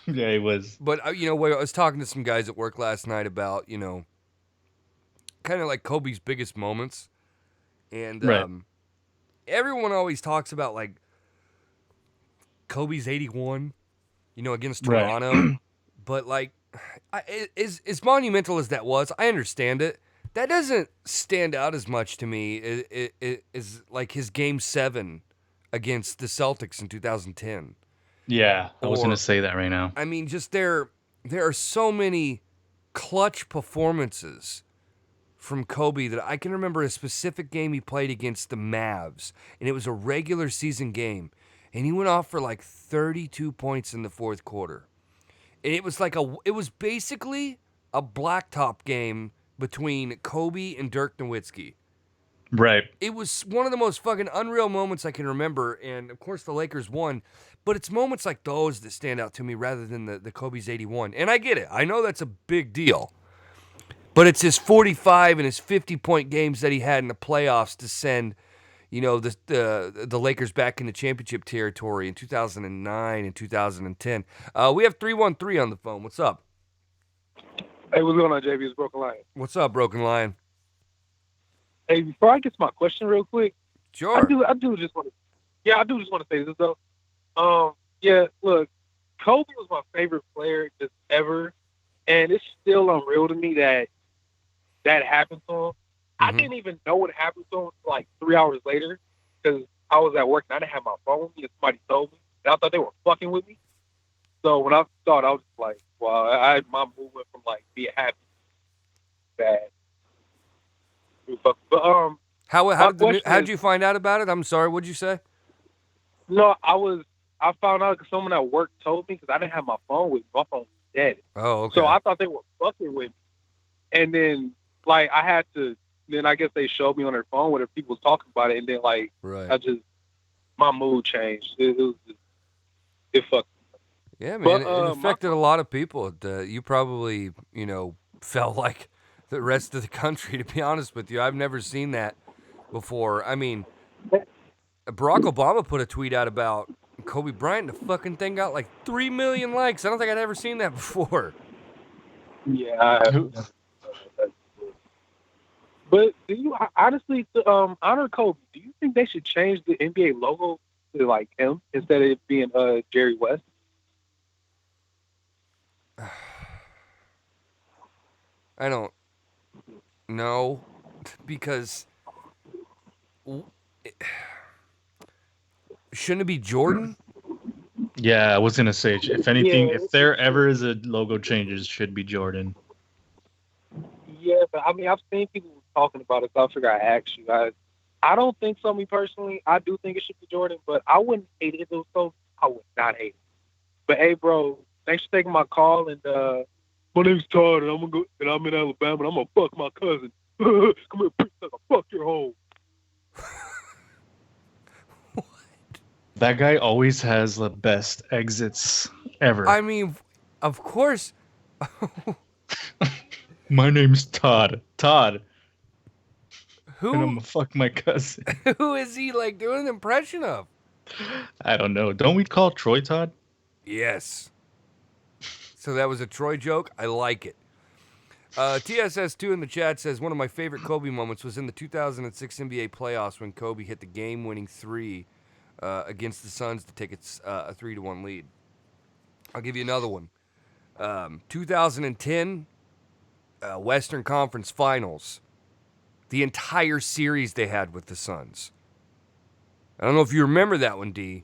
Yeah, he was. But, I was talking to some guys at work last night about, kind of like Kobe's biggest moments. And right. Everyone always talks about like Kobe's 81, against Toronto. Right. But like, as monumental as that was, I understand it. That doesn't stand out as much to me as like his Game 7 against the Celtics in 2010. Yeah, I was going to say that right now. I mean, just there are so many clutch performances from Kobe that I can remember a specific game he played against the Mavs, and it was a regular season game, and he went off for like 32 points in the fourth quarter. And it was basically a blacktop game between Kobe and Dirk Nowitzki. Right. It was one of the most fucking unreal moments I can remember, and of course the Lakers won, but it's moments like those that stand out to me rather than the Kobe's 81. And I get it. I know that's a big deal. But it's his 45 and his 50-point games that he had in the playoffs to send, the Lakers back in the championship territory in 2009 and 2010. We have 313 on the phone. What's up? Hey, what's going on, JB? It's Broken Lion. What's up, Broken Lion? Hey, before I get to my question real quick, Sure. I do just want to say this though. Yeah, look, Kobe was my favorite player just ever, and it's still unreal to me that happened to him. I didn't even know what happened to him like 3 hours later because I was at work and I didn't have my phone with me and somebody told me, and I thought they were fucking with me. So when I saw it, I was just like, wow, my mood went from like being happy to bad. But How did you find out about it? I'm sorry, what'd you say? No, I found out because someone at work told me because I didn't have my phone with me. My phone was dead. Oh, okay. So I thought they were fucking with me. And then, like, then I guess they showed me on their phone where people was talking about it. And then, like, right. my mood changed. It fucked me. Yeah, man, it affected a lot of people. You probably, felt like the rest of the country, to be honest with you. I've never seen that before. I mean, Barack Obama put a tweet out about Kobe Bryant, and the fucking thing got like 3 million likes. I don't think I'd ever seen that before. Yeah. But do you honestly, to honor Kobe, do you think they should change the NBA logo to like him instead of it being Jerry West? I don't know, because shouldn't it be Jordan? Yeah, I was gonna say, if anything, if there ever is a logo change, it should be Jordan. Yeah, but I mean, I've seen people talking about it, so I figured I'd ask you guys. I don't think so, me personally. I do think it should be Jordan, but I wouldn't hate it if it was Kobe. I would not hate it. But hey, bro, thanks for taking my call. And my name's Todd, and I'm in Alabama, and I'm gonna fuck my cousin. Come here, bitch, I'll fuck your home. That guy always has the best exits ever. I mean, of course. My name's Todd. Todd. Who? And I'm gonna fuck my cousin. Who is he like doing an impression of? I don't know. Don't we call Troy Todd? Yes. So that was a Troy joke. I like it. TSS2 in the chat says, one of my favorite Kobe moments was in the 2006 NBA playoffs when Kobe hit the game-winning three against the Suns to take a 3-1 lead. I'll give you another one. 2010 Western Conference Finals. The entire series they had with the Suns. I don't know if you remember that one, D.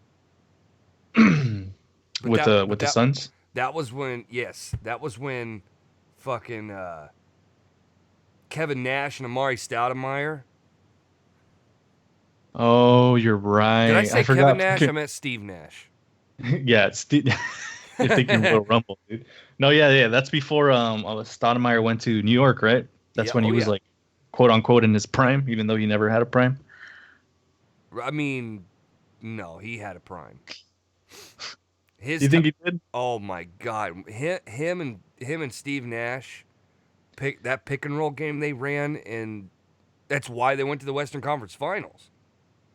with the Suns? That was when fucking Kevin Nash and Amari Stoudemire. Oh, you're right. Did I say forgot. Kevin Nash? I meant Steve Nash. Yeah, it's you're thinking Royal Rumble, dude. No, yeah. That's before Stoudemire went to New York, right? That's when he was like, quote unquote, in his prime, even though he never had a prime. I mean, no, he had a prime. You think he did? Oh my God, him and Steve Nash, pick and roll game they ran, and that's why they went to the Western Conference Finals.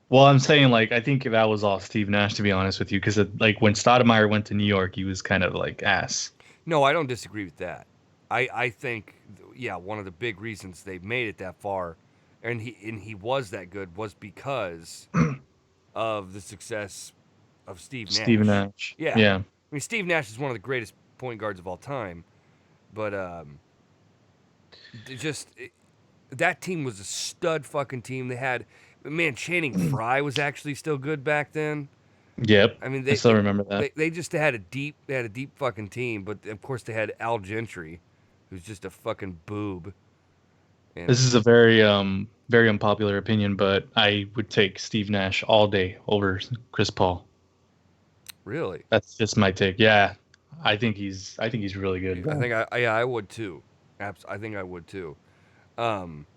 Well, I'm saying, like, I think that was all Steve Nash, to be honest with you, because like when Stoudemire went to New York, he was kind of like ass. No, I don't disagree with that. I think, one of the big reasons they made it that far, and he was that good, was because of the success of Steve Nash. Steve Nash. Yeah. I mean, Steve Nash is one of the greatest point guards of all time, but that team was a stud fucking team. They had, man, Channing Frye was actually still good back then. Yep. I mean, I still remember that. They just had a deep fucking team, but of course they had Al Gentry, who's just a fucking boob. And this is a very very unpopular opinion, but I would take Steve Nash all day over Chris Paul. Really? That's just my take. Yeah, I think he's really good. I think I would too. I think I would too. But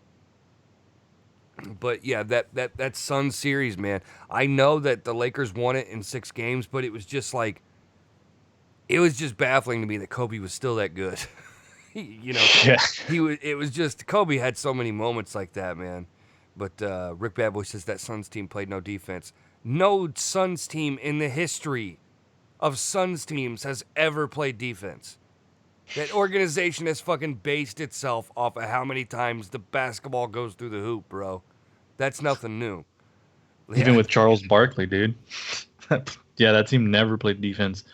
yeah, that Suns series, man. I know that the Lakers won it in 6 games, but it was just baffling to me that Kobe was still that good. Yeah. It was just Kobe had so many moments like that, man. But Rick Badboy says that Suns team played no defense. No Suns team in the history of Suns teams has ever played defense. That organization has fucking based itself off of how many times the basketball goes through the hoop, bro. That's nothing new. Even with Charles Barkley, dude. Yeah, that team never played defense.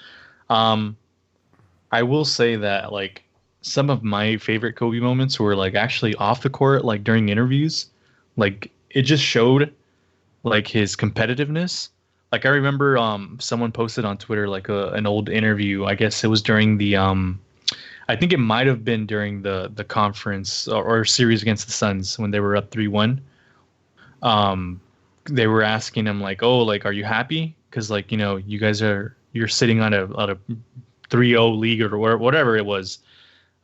I will say that like some of my favorite Kobe moments were like actually off the court, like during interviews. Like it just showed like his competitiveness. Like I remember someone posted on Twitter like an old interview. I guess it was during the I think it might have been during the conference or series against the Suns when they were up 3-1. They were asking him like, "Oh, like are you happy? Cuz like, you know, you're sitting on a 3-0 league or whatever it was."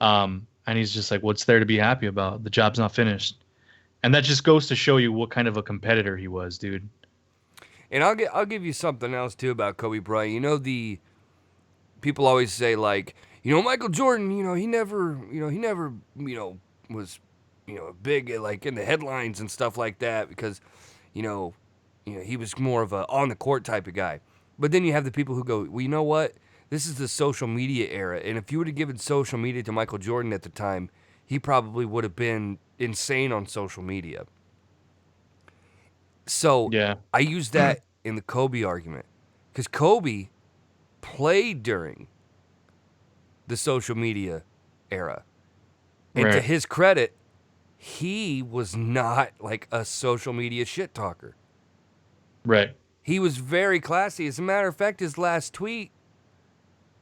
And he's just like, "What's there to be happy about? The job's not finished." And that just goes to show you what kind of a competitor he was, dude. And I'll give you something else too about Kobe Bryant. You know, the people always say like, you know, Michael Jordan, you know, he never was, big like in the headlines and stuff like that because, you know, he was more of a on the court type of guy. But then you have the people who go, well, you know what? This is the social media era, and if you would have given social media to Michael Jordan at the time, he probably would have been insane on social media. So Yeah. I use that in the Kobe argument because Kobe played during the social media era. And to Right. his credit, he was not like a social media shit talker. Right. He was very classy. As a matter of fact, his last tweet,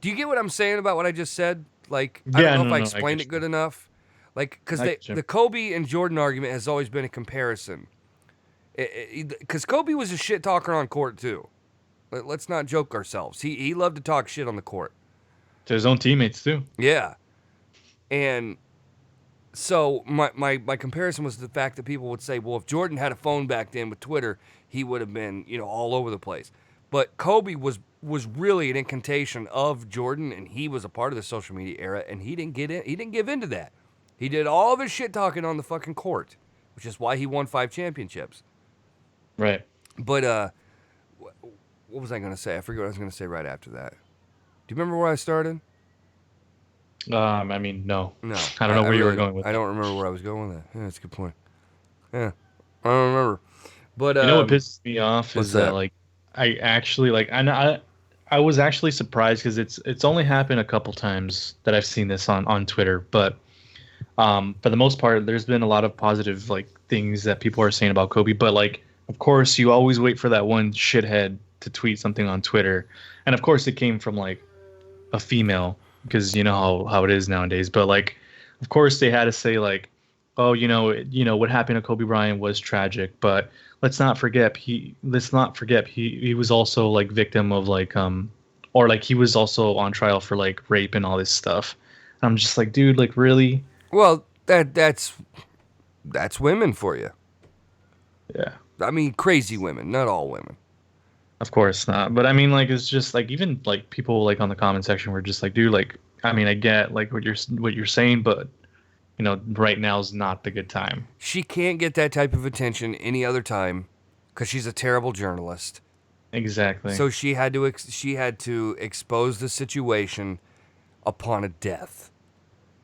do you get what I'm saying about what I just said? Like, I Yeah, don't know no, if I no, I explained get it good enough. Like, because I get you. the Kobe and Jordan argument has always been a comparison. Because Kobe was a shit talker on court, too. Let's not joke ourselves. He loved to talk shit on the court. To his own teammates too. Yeah. And so my comparison was the fact that people would say, well, if Jordan had a phone back then with Twitter, he would have been, all over the place. But Kobe was really an incantation of Jordan, and he was a part of the social media era, and he didn't give into that. He did all of his shit talking on the fucking court, which is why he won 5 championships. Right. But what was I going to say? I forget what I was going to say right after that. Do you remember where I started? I mean, no. No. I don't know where you were going with I don't remember where I was going with that. Yeah, that's a good point. Yeah. I don't remember. But You know what pisses me off what's is that? that like I actually like I was actually surprised because it's only happened a couple times that I've seen this on Twitter, but for the most part there's been a lot of positive like things that people are saying about Kobe, but like of course you always wait for that one shithead to tweet something on Twitter, and of course it came from like a female because you know how it is nowadays, but like of course they had to say like, oh, what happened to Kobe Bryant was tragic, but let's not forget he was also like victim of like or like he was also on trial for like rape and all this stuff. And I'm just like, dude, like really? Well, that's women for you. Yeah. I mean, crazy women, not all women. Of course not. But I mean, like, it's just like even like people like on the comment section were just like, dude, like, I mean, I get like what you're saying, but right now is not the good time. She can't get that type of attention any other time because she's a terrible journalist. Exactly. So she had to expose the situation upon a death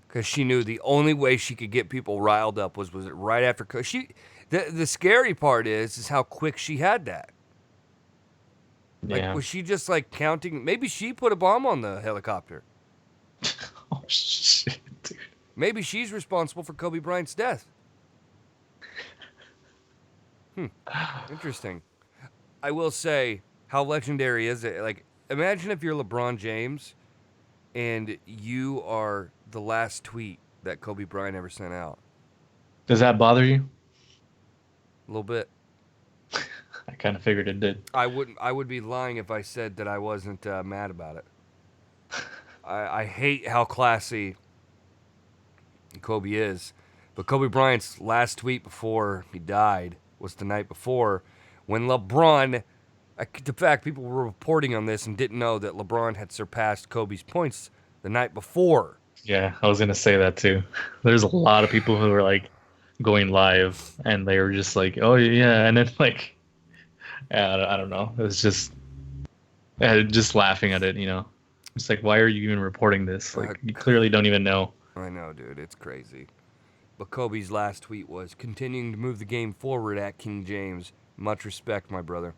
because she knew the only way she could get people riled up was right after. The scary part is how quick she had that. Like, yeah. was she just like counting? Maybe she put a bomb on the helicopter. Oh shit, dude. Maybe she's responsible for Kobe Bryant's death. Interesting. I will say, how legendary is it? Like, imagine if you're LeBron James and you are the last tweet that Kobe Bryant ever sent out. Does that bother you? A little bit. I kind of figured it did. I would be lying if I said that I wasn't mad about it. I hate how classy Kobe is. But Kobe Bryant's last tweet before he died was the night before when LeBron, in fact, people were reporting on this and didn't know that LeBron had surpassed Kobe's points the night before. Yeah, I was going to say that too. There's a lot of people who were like going live, and they were just like, "Oh yeah," and then like, I don't know. It was just laughing at it. It's like, why are you even reporting this? Like, you clearly don't even know. I know, dude. It's crazy. But Kobe's last tweet was, continuing to move the game forward at King James. Much respect, my brother.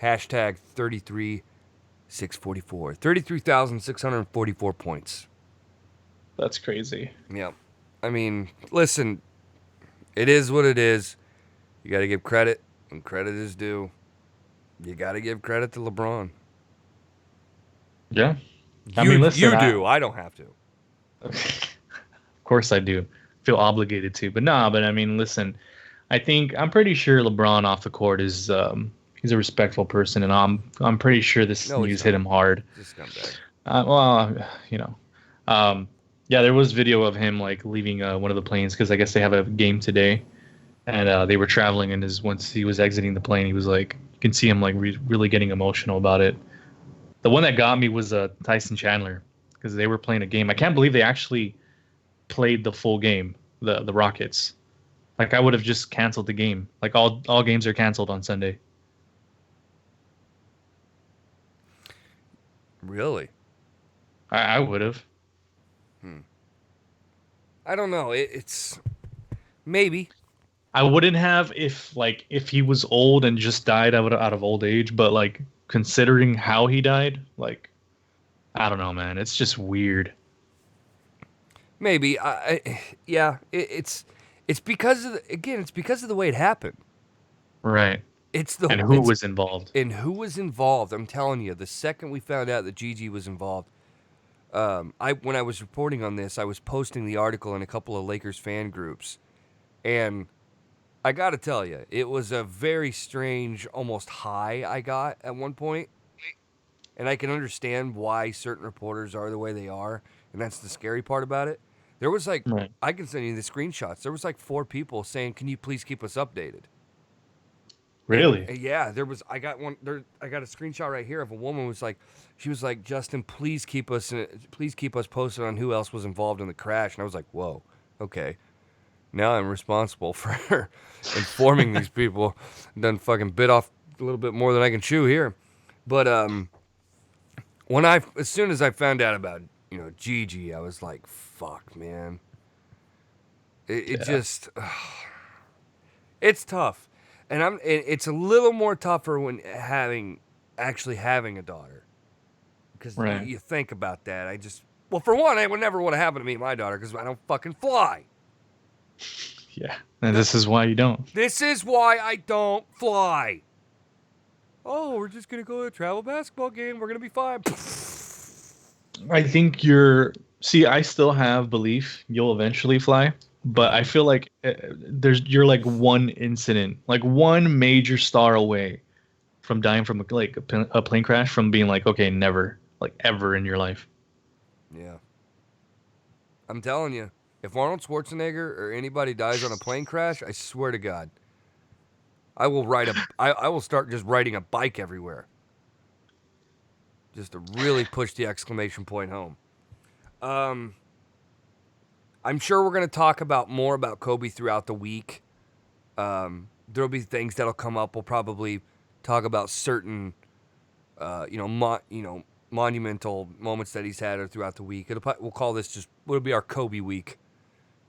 Hashtag 33,644. 33,644 points. That's crazy. Yeah. I mean, listen, it is what it is. You got to give credit, and credit is due. You got to give credit to LeBron. Yeah. I mean, listen, you do. I don't have to. Of course I do. Feel obligated to. But I mean, listen, I'm pretty sure LeBron off the court is he's a respectful person, and I'm pretty sure this news hit him hard. Just come back. Yeah, there was video of him like leaving one of the planes because I guess they have a game today, and they were traveling, and once he was exiting the plane, he was like, you can see him like really getting emotional about it. The one that got me was Tyson Chandler, because they were playing a game. I can't believe they actually played the full game, the Rockets. Like, I would have just canceled the game. Like, all games are canceled on Sunday. Really? I would have. I don't know. It's maybe. I wouldn't have if he was old and just died out of old age, but like considering how he died, like, I don't know, man. It's just weird. Maybe. Yeah. It's because of it's because of the way it happened. Right. And who was involved. And who was involved? I'm telling you, the second we found out that Gigi was involved, when I was reporting on this, I was posting the article in a couple of Lakers fan groups, and I got to tell you, it was a very strange, almost high I got at one point, and I can understand why certain reporters are the way they are, and that's the scary part about it. There was like, right. I can send you the screenshots. There was like 4 people saying, "Can you please keep us updated?" Really? And, yeah, there was. I got one. I got a screenshot right here of a woman was like, she was like, "Justin, please keep us posted on who else was involved in the crash." And I was like, "Whoa, okay." Now I'm responsible for informing these people. Done fucking bit off a little bit more than I can chew here. But as soon as I found out about Gigi, I was like, "Fuck, man." It just, it's tough. And it's a little more tougher when actually having a daughter, because right. You think about that. For one, it would never want to happen to me and my daughter because I don't fucking fly. Yeah, and this is why you don't. This is why I don't fly. Oh, we're just gonna go to a travel basketball game. We're gonna be fine. I think I still have belief you'll eventually fly. But I feel like you're like one incident, like one major star away from dying from like a plane crash, from being like, okay, never, like ever in your life. Yeah. I'm telling you, if Arnold Schwarzenegger or anybody dies on a plane crash, I swear to God, I will I will start just riding a bike everywhere. Just to really push the exclamation point home. I'm sure we're going to talk more about Kobe throughout the week. There'll be things that'll come up. We'll probably talk about certain, monumental moments that he's had throughout the week. We'll call this it'll be our Kobe week,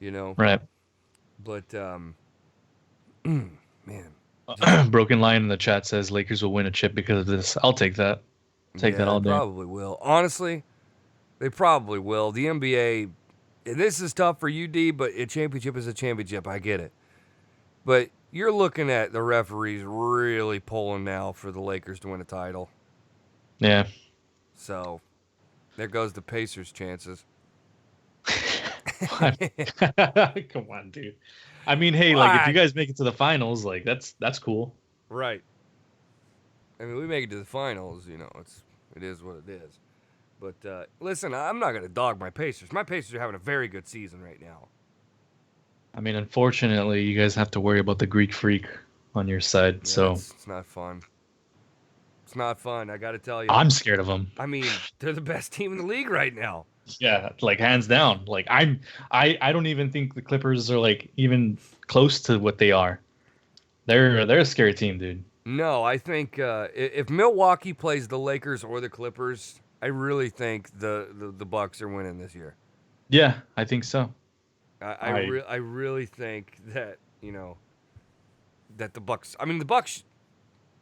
Right. But, man. Broken Line in the chat says Lakers will win a chip because of this. I'll take that. Take that all day. They probably will. Honestly, they probably will. The NBA... This is tough for you, D, but a championship is a championship. I get it. But you're looking at the referees really pulling now for the Lakers to win a title. Yeah. So, there goes the Pacers' chances. Come on, dude. I mean, hey, like, if you guys make it to the finals, like, that's cool. Right. I mean, we make it to the finals, it is what it is. But, listen, I'm not going to dog my Pacers. My Pacers are having a very good season right now. I mean, unfortunately, you guys have to worry about the Greek Freak on your side, so... It's not fun. It's not fun, I got to tell you. I'm scared of them. I mean, they're the best team in the league right now. Yeah, like hands down. Like I don't even think the Clippers are like even close to what they are. They're a scary team, dude. No, I think if Milwaukee plays the Lakers or the Clippers, I really think the Bucks are winning this year. Yeah, I think so. I really think that that the Bucks. I mean, the Bucks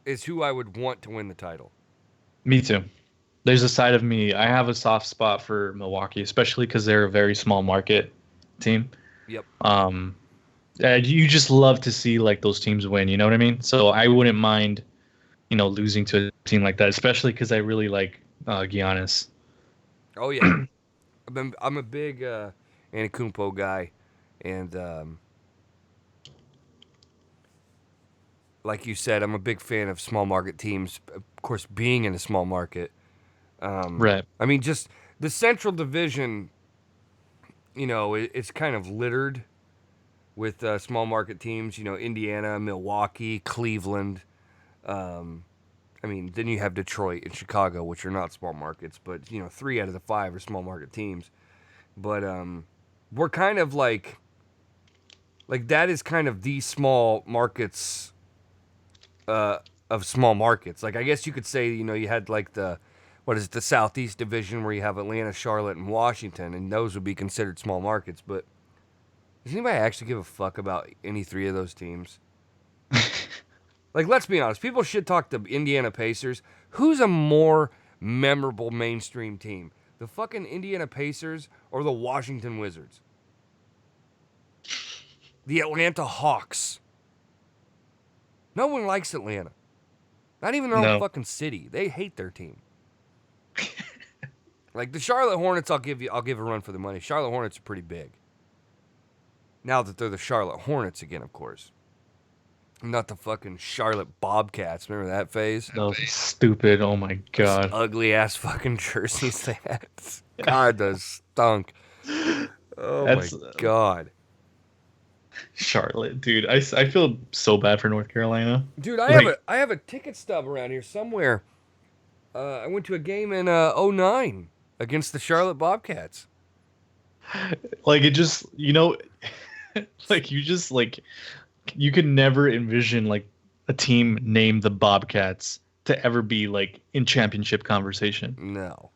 is who I would want to win the title. Me too. There's a side of me. I have a soft spot for Milwaukee, especially because they're a very small market team. Yep. You just love to see like those teams win. You know what I mean? So I wouldn't mind, losing to a team like that, especially because I really like Giannis. Oh yeah. I'm a big Antetokounmpo guy, and like you said, I'm a big fan of small market teams. Of course, being in a small market. Right. I mean, just the Central Division, it's kind of littered with small market teams. Indiana, Milwaukee, Cleveland. I mean, then you have Detroit and Chicago, which are not small markets, but 3 out of the 5 are small market teams. But we're kind of like that is kind of the small markets of small markets. Like I guess you could say, you had like the Southeast Division where you have Atlanta, Charlotte, and Washington, and those would be considered small markets. But does anybody actually give a fuck about any 3 of those teams? Like, let's be honest. People should talk to Indiana Pacers. Who's a more memorable mainstream team? The fucking Indiana Pacers or the Washington Wizards? The Atlanta Hawks. No one likes Atlanta. Not even their own fucking city. They hate their team. Like the Charlotte Hornets, I'll give a run for the money. Charlotte Hornets are pretty big. Now that they're the Charlotte Hornets again, of course. Not the fucking Charlotte Bobcats. Remember that phase? Those stupid. Oh my god. Ugly ass fucking jerseys they had. God, those stunk. Oh my god. Charlotte, dude. I feel so bad for North Carolina. Dude, I have a ticket stub around here somewhere. I went to a game in 2009 against the Charlotte Bobcats. Like it just, like you just like you could never envision like a team named the Bobcats to ever be like in championship conversation. No.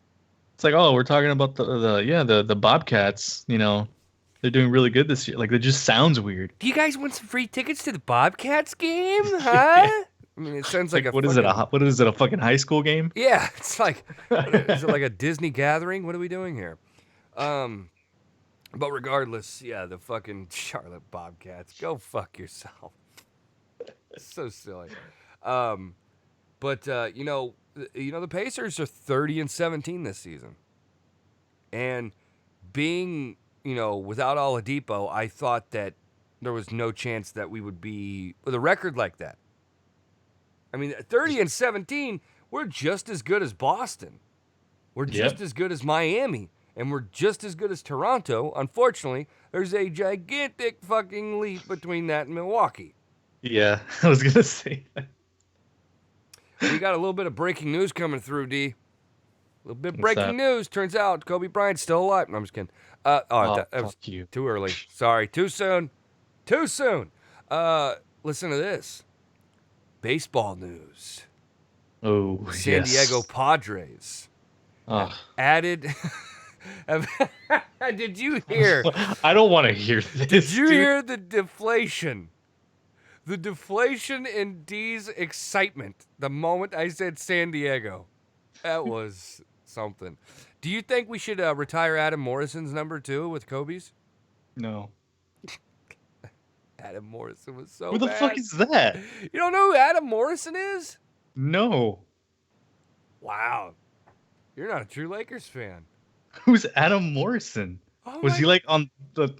It's like, oh, we're talking about the Bobcats, they're doing really good this year. Like it just sounds weird. Do you guys want some free tickets to the Bobcats game? Huh? Yeah. I mean, it sounds like what is it? What is it? A fucking high school game? Yeah, it's like is it like a Disney gathering? What are we doing here? But regardless, yeah, the fucking Charlotte Bobcats. Go fuck yourself. So silly. But the Pacers are 30-17 this season. And being, without Oladipo, I thought that there was no chance that we would be with a record like that. I mean, 30-17, we're just as good as Boston. We're just as good as Miami. And we're just as good as Toronto. Unfortunately, there's a gigantic fucking leap between that and Milwaukee. Yeah, I was going to say that. We got a little bit of breaking news coming through, D. A little bit of breaking news. Turns out Kobe Bryant's still alive. No, I'm just kidding. That was too early. Sorry, too soon. Too soon. Listen to this. Baseball news. Oh, San Diego Padres added... Did you hear? I don't want to hear this. Did you hear the deflation? The deflation in D's excitement the moment I said San Diego. That was something. Do you think we should retire Adam Morrison's number 2 with Kobe's? No. Adam Morrison was so Who the bad. fuck is that? You don't know who Adam Morrison is? No. Wow. You're not a true Lakers fan. Who's Adam Morrison? Oh was he like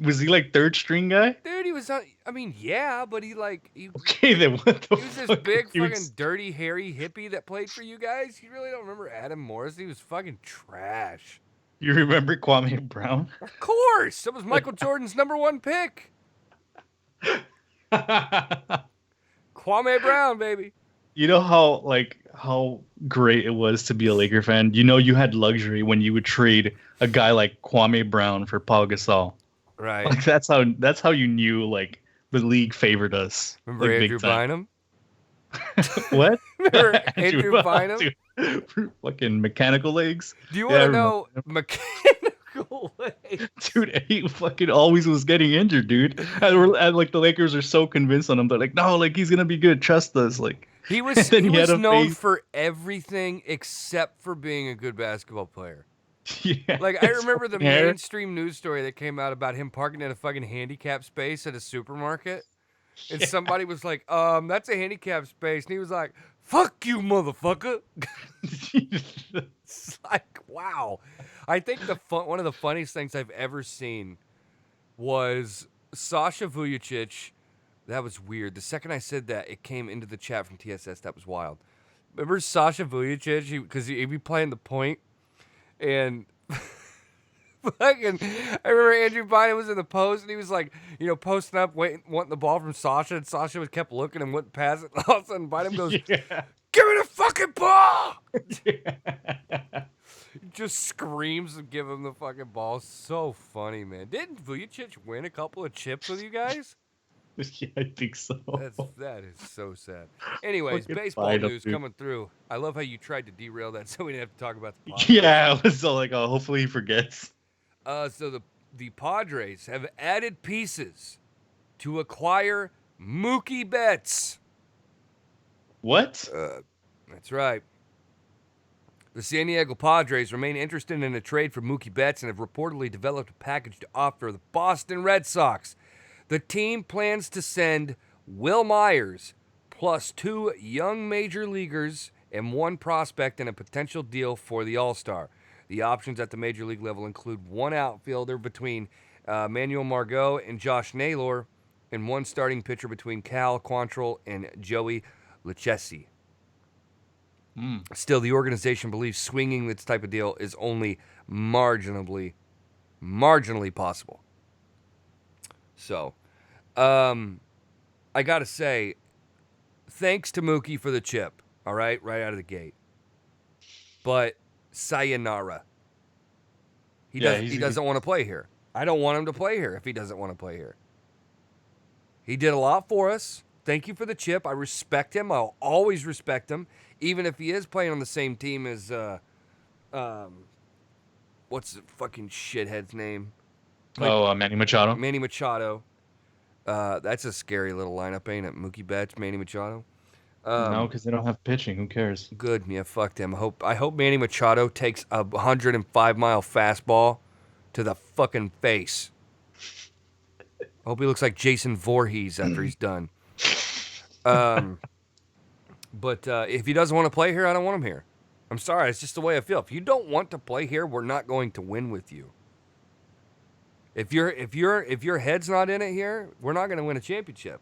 was he like third string guy? Dude, he was on, I mean, yeah, but he okay, then what the he was fuck? this big fucking dirty hairy hippie that played for you guys. You really don't remember Adam Morrison? He was fucking trash. You remember Kwame Brown? Of course. That was Michael Jordan's number 1 pick. Kwame Brown, baby. You know how great it was to be a Laker fan. You know you had luxury when you would trade a guy like Kwame Brown for Paul Gasol. Right. Like that's how you knew like the league favored us. Remember like Andrew big time. Bynum? What? Remember Andrew Bynum? Dude, fucking mechanical legs. Do you Yeah, I want to remember know him. mechanical legs? Dude, he fucking always was getting injured, dude. And like the Lakers are so convinced on him. They're like, no, like he's gonna be good. Trust us. Like He was and then he he had was a known face- for everything except for being a good basketball player. yeah, Like I his remember the fucking hair. mainstream news story that came out about him parking in a fucking handicap space at a supermarket. And somebody was like, that's a handicap space. And he was like, fuck you, motherfucker. It's like, wow. I think one of the funniest things I've ever seen was Sasha Vujacic. That was weird. The second I said that, it came into the chat from TSS. That was wild. Remember Sasha Vujacic? Because he'd be playing the point. And fucking, I remember Andrew Bynum was in the post, and he was like, posting up, wanting the ball from Sasha, and Sasha was kept looking and wouldn't pass it. And all of a sudden, Bynum goes, Yeah. give me the fucking ball! Just screams and give him the fucking ball. So funny, man. Didn't Vujacic win a couple of chips with you guys? Yeah, I think so. That is so sad. Anyways, Fucking baseball fight up, news dude. coming through. I love how you tried to derail that so we didn't have to talk about the Padres. Yeah, I was all like, oh, hopefully he forgets. So the Padres have added pieces to acquire Mookie Betts. What? That's right. The San Diego Padres remain interested in a trade for Mookie Betts and have reportedly developed a package to offer the Boston Red Sox. The team plans to send Will Myers plus 2 young major leaguers and 1 prospect in a potential deal for the All-Star. The options at the major league level include 1 outfielder between Manuel Margot and Josh Naylor and 1 starting pitcher between Cal Quantrill and Joey Lucchesi. Still, the organization believes swinging this type of deal is only marginally possible. So, I got to say, thanks to Mookie for the chip, all right out of the gate. But sayonara. He doesn't want to play here. I don't want him to play here if he doesn't want to play here. He did a lot for us. Thank you for the chip. I respect him. I'll always respect him, even if he is playing on the same team as what's the fucking shithead's name? Manny Machado. Manny Machado. That's a scary little lineup, ain't it? Mookie Betts, Manny Machado. No, because they don't have pitching. Who cares? Good. Yeah, fuck them. I hope Manny Machado takes a 105-mile fastball to the fucking face. I hope he looks like Jason Voorhees after he's done. But if he doesn't want to play here, I don't want him here. I'm sorry. It's just the way I feel. If you don't want to play here, we're not going to win with you. If your head's not in it here, we're not going to win a championship.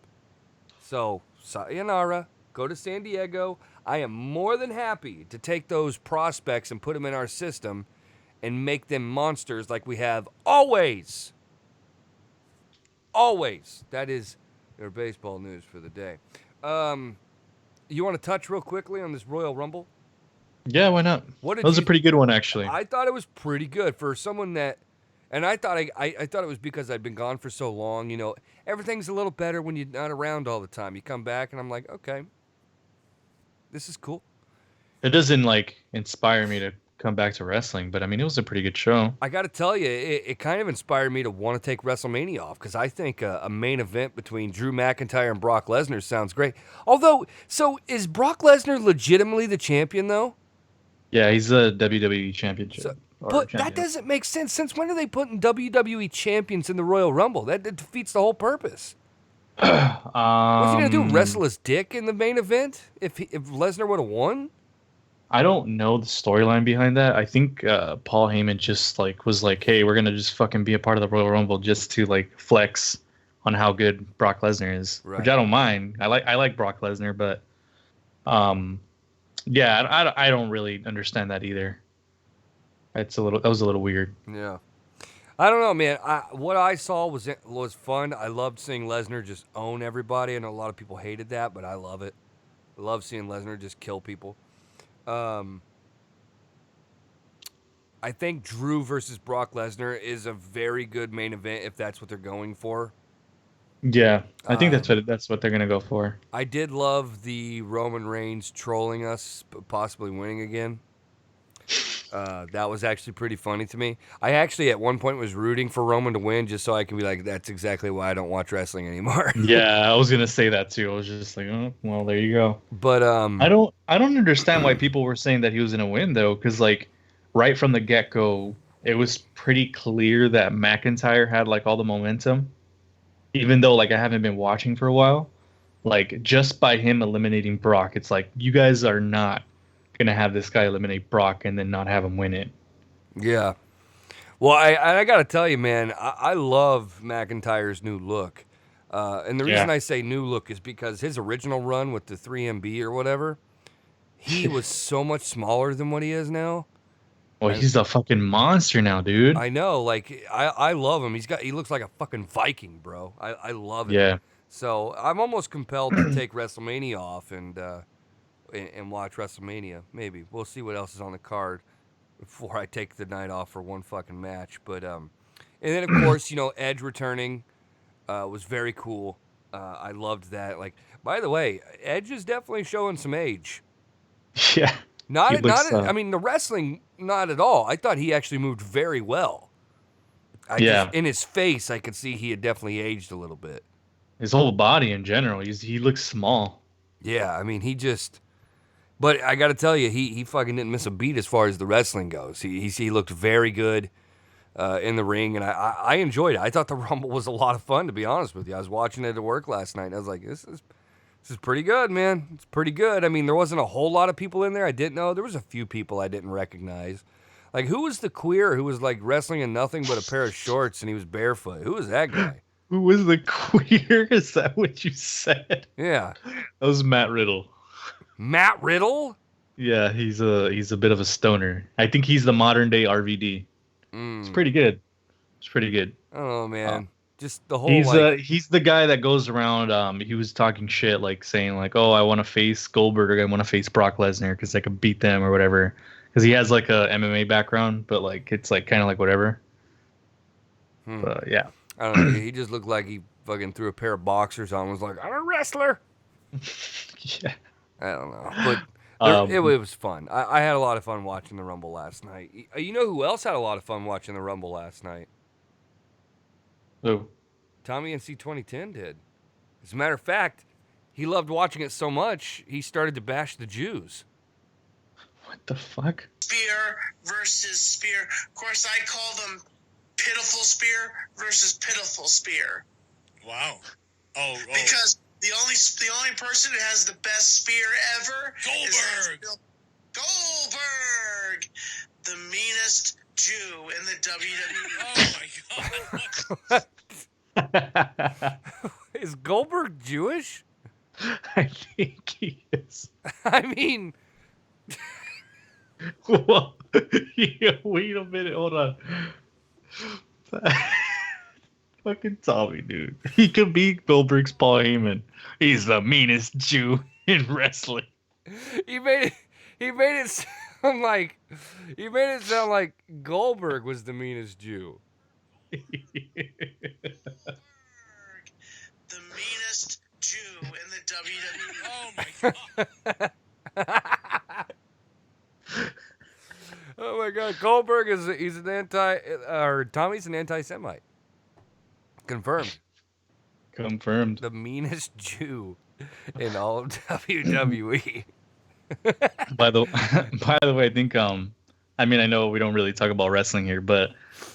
So, sayonara. Go to San Diego. I am more than happy to take those prospects and put them in our system and make them monsters like we have always. Always. That is your baseball news for the day. You want to touch real quickly on this Royal Rumble? Yeah, why not? That was a pretty good one, actually. I thought it was pretty good for someone that, and I thought I thought it was because I'd been gone for so long. You know, everything's a little better when you're not around all the time. You come back, and I'm like, okay, this is cool. It doesn't inspire me to come back to wrestling, but I mean, it was a pretty good show. I got to tell you, it kind of inspired me to want to take WrestleMania off because I think a main event between Drew McIntyre and Brock Lesnar sounds great. Although, so is Brock Lesnar legitimately the champion though? Yeah, he's a WWE championship. But that doesn't make sense. Since when are they putting WWE champions in the Royal Rumble? That defeats the whole purpose. What's he gonna do? Wrestle his dick in the main event if Lesnar would have won? I don't know the storyline behind that. I think Paul Heyman just was like, "Hey, we're gonna just fucking be a part of the Royal Rumble just to flex on how good Brock Lesnar is," right. Which I don't mind. I like Brock Lesnar, but yeah, I don't really understand that either. That was a little weird. Yeah, I don't know, man. What I saw was fun. I loved seeing Lesnar just own everybody, and a lot of people hated that, but I love it. I love seeing Lesnar just kill people. I think Drew versus Brock Lesnar is a very good main event if that's what they're going for. Yeah, I think that's what they're gonna go for. I did love the Roman Reigns trolling us, possibly winning again. That was actually pretty funny to me. I actually at one point was rooting for Roman to win just so I can be like, that's exactly why I don't watch wrestling anymore. Yeah, I was gonna say that too. I was just like, oh, well, there you go. But I don't understand why people were saying that he was gonna win though, because like right from the get go, it was pretty clear that McIntyre had like all the momentum. Even though like I haven't been watching for a while, like just by him eliminating Brock, it's like you guys are not gonna have this guy eliminate Brock and then not have him win it. yeah. Well, I got to tell you, man, I love McIntyre's new look. And the reason I say new look is because his original run with the 3MB or whatever, he was so much smaller than what he is now. Well, he's a fucking monster now, dude. I know, like I love him. He looks like a fucking Viking, bro. I love it. Yeah. So I'm almost compelled to take WrestleMania off and watch WrestleMania. Maybe we'll see what else is on the card before I take the night off for one fucking match. But and then of course Edge returning was very cool. I loved that. Like, by the way, Edge is definitely showing some age. Yeah. I mean, the wrestling, not at all. I thought he actually moved very well. In his face, I could see he had definitely aged a little bit. His whole body in general, he looks small. Yeah, I mean, but I got to tell you, he fucking didn't miss a beat as far as the wrestling goes. He looked very good in the ring, and I enjoyed it. I thought the Rumble was a lot of fun, to be honest with you. I was watching it at work last night, and I was like, this is pretty good, man. It's pretty good. I mean, there wasn't a whole lot of people in there I didn't know. There was a few people I didn't recognize. Like, who was the queer who was, like, wrestling in nothing but a pair of shorts and he was barefoot? Who was that guy? Who was the queer? Is that what you said? Yeah. That was Matt Riddle. Matt Riddle? Yeah, he's a bit of a stoner. I think he's the modern day RVD. It's pretty good. It's pretty good. Oh, man. Just the whole he's the guy that goes around. He was talking shit, like saying like, "Oh, I want to face Goldberg. I want to face Brock Lesnar because I can beat them or whatever." Because he has like a MMA background, but like it's like kind of like whatever. But yeah, I don't know. He just looked like he fucking threw a pair of boxers on and was like, "I'm a wrestler." Yeah, I don't know, but it was fun. I had a lot of fun watching the Rumble last night. You know who else had a lot of fun watching the Rumble last night? Who? Tommy NC 2010 did. As a matter of fact, he loved watching it so much, he started to bash the Jews. What the fuck? Spear versus spear. Of course, I call them pitiful spear versus pitiful spear. Wow. Oh. Because the only person who has the best spear ever Goldberg. is Goldberg, the meanest Jew in the WWE. Oh my god. Is Goldberg Jewish? I think he is. I mean, Well, yeah, wait a minute, hold on. Fucking Tommy, dude. He could be Goldberg's Paul Heyman. He's the meanest Jew in wrestling. he made it sound like Goldberg was the meanest Jew. The meanest Jew in the WWE. Oh my god. Oh my God, Goldberg he's an Tommy's an anti-Semite. Confirmed. Confirmed. The meanest Jew in all of WWE. By the way, I think I mean I know we don't really talk about wrestling here, but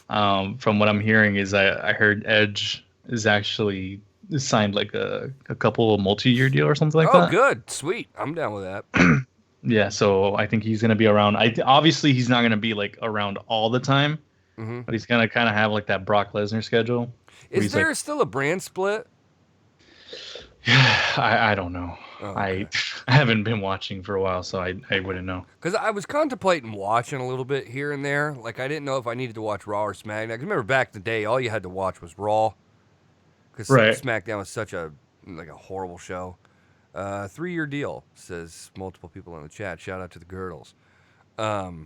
from what I'm hearing is I heard Edge is actually signed like a couple of multi-year deal or something like that. Oh, good, sweet. I'm down with that. Yeah, so I think he's gonna be around. Obviously he's not gonna be like around all the time, but he's gonna kind of have like that Brock Lesnar schedule. Is there still a brand split? I don't know. Oh, okay. I haven't been watching for a while, so I wouldn't know. Because I was contemplating watching a little bit here and there. Like, I didn't know if I needed to watch Raw or SmackDown. I remember back in the day, all you had to watch was Raw. Because SmackDown was such a horrible show. 3-year deal, says multiple people in the chat. Shout out to the Girdles. So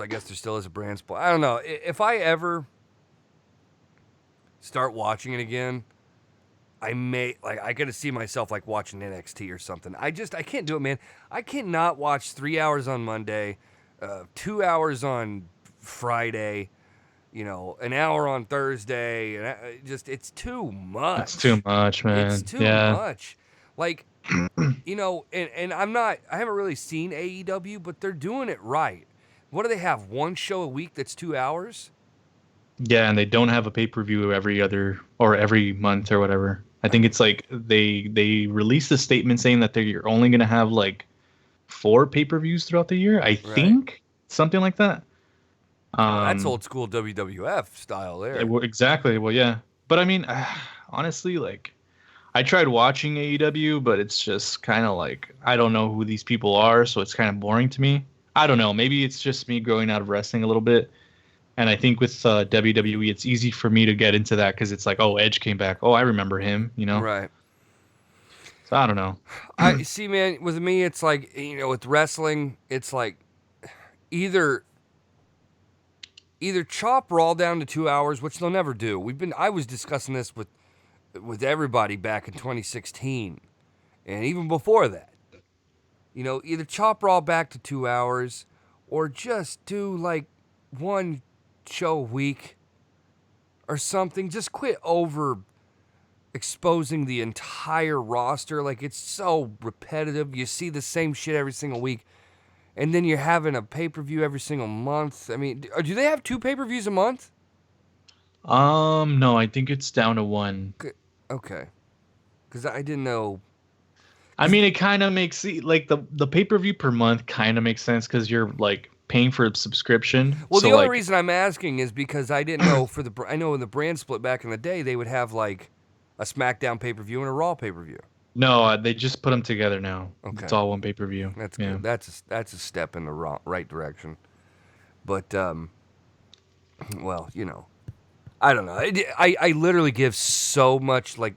I guess there still is a brand split. I don't know. If I ever start watching it again, I gotta see myself like watching NXT or something. I can't do it, man. I cannot watch 3 hours on Monday, 2 hours on Friday, an hour on Thursday, and it's too much. It's too much, man. It's too much. Like, and I haven't really seen AEW, but they're doing it right. What do they have? One show a week that's 2 hours? Yeah, and they don't have a pay-per-view every month or whatever. I think it's like they released a statement saying that you're only going to have like 4 pay-per-views throughout the year. I think something like that. That's old school WWF style there. Exactly. Well, yeah. But I mean, honestly, like I tried watching AEW, but it's just kind of like I don't know who these people are, so it's kind of boring to me. I don't know. Maybe it's just me growing out of wrestling a little bit. And I think with WWE, it's easy for me to get into that because it's like, oh, Edge came back. Oh, I remember him, Right. So I don't know. I see, man, with me, it's like, with wrestling, it's like either chop Raw down to 2 hours, which they'll never do. I was discussing this with everybody back in 2016 and even before that. Either chop Raw back to 2 hours or just do like one show a week or something. Just quit over exposing the entire roster. Like, it's so repetitive. You see the same shit every single week, and then you're having a pay-per-view every single month. I mean, do they have 2 pay-per-views a month? No, I think it's down to 1. Okay, because I didn't know. I mean, it kind of makes like the pay-per-view per month kind of makes sense because you're like paying for a subscription. Well, so the only reason I'm asking is because I didn't know I know in the brand split back in the day, they would have like a SmackDown pay-per-view and a Raw pay-per-view. No, they just put them together now. Okay. It's all one pay-per-view. That's good. That's a step in the right direction. But, well, I don't know. I literally give so much, like,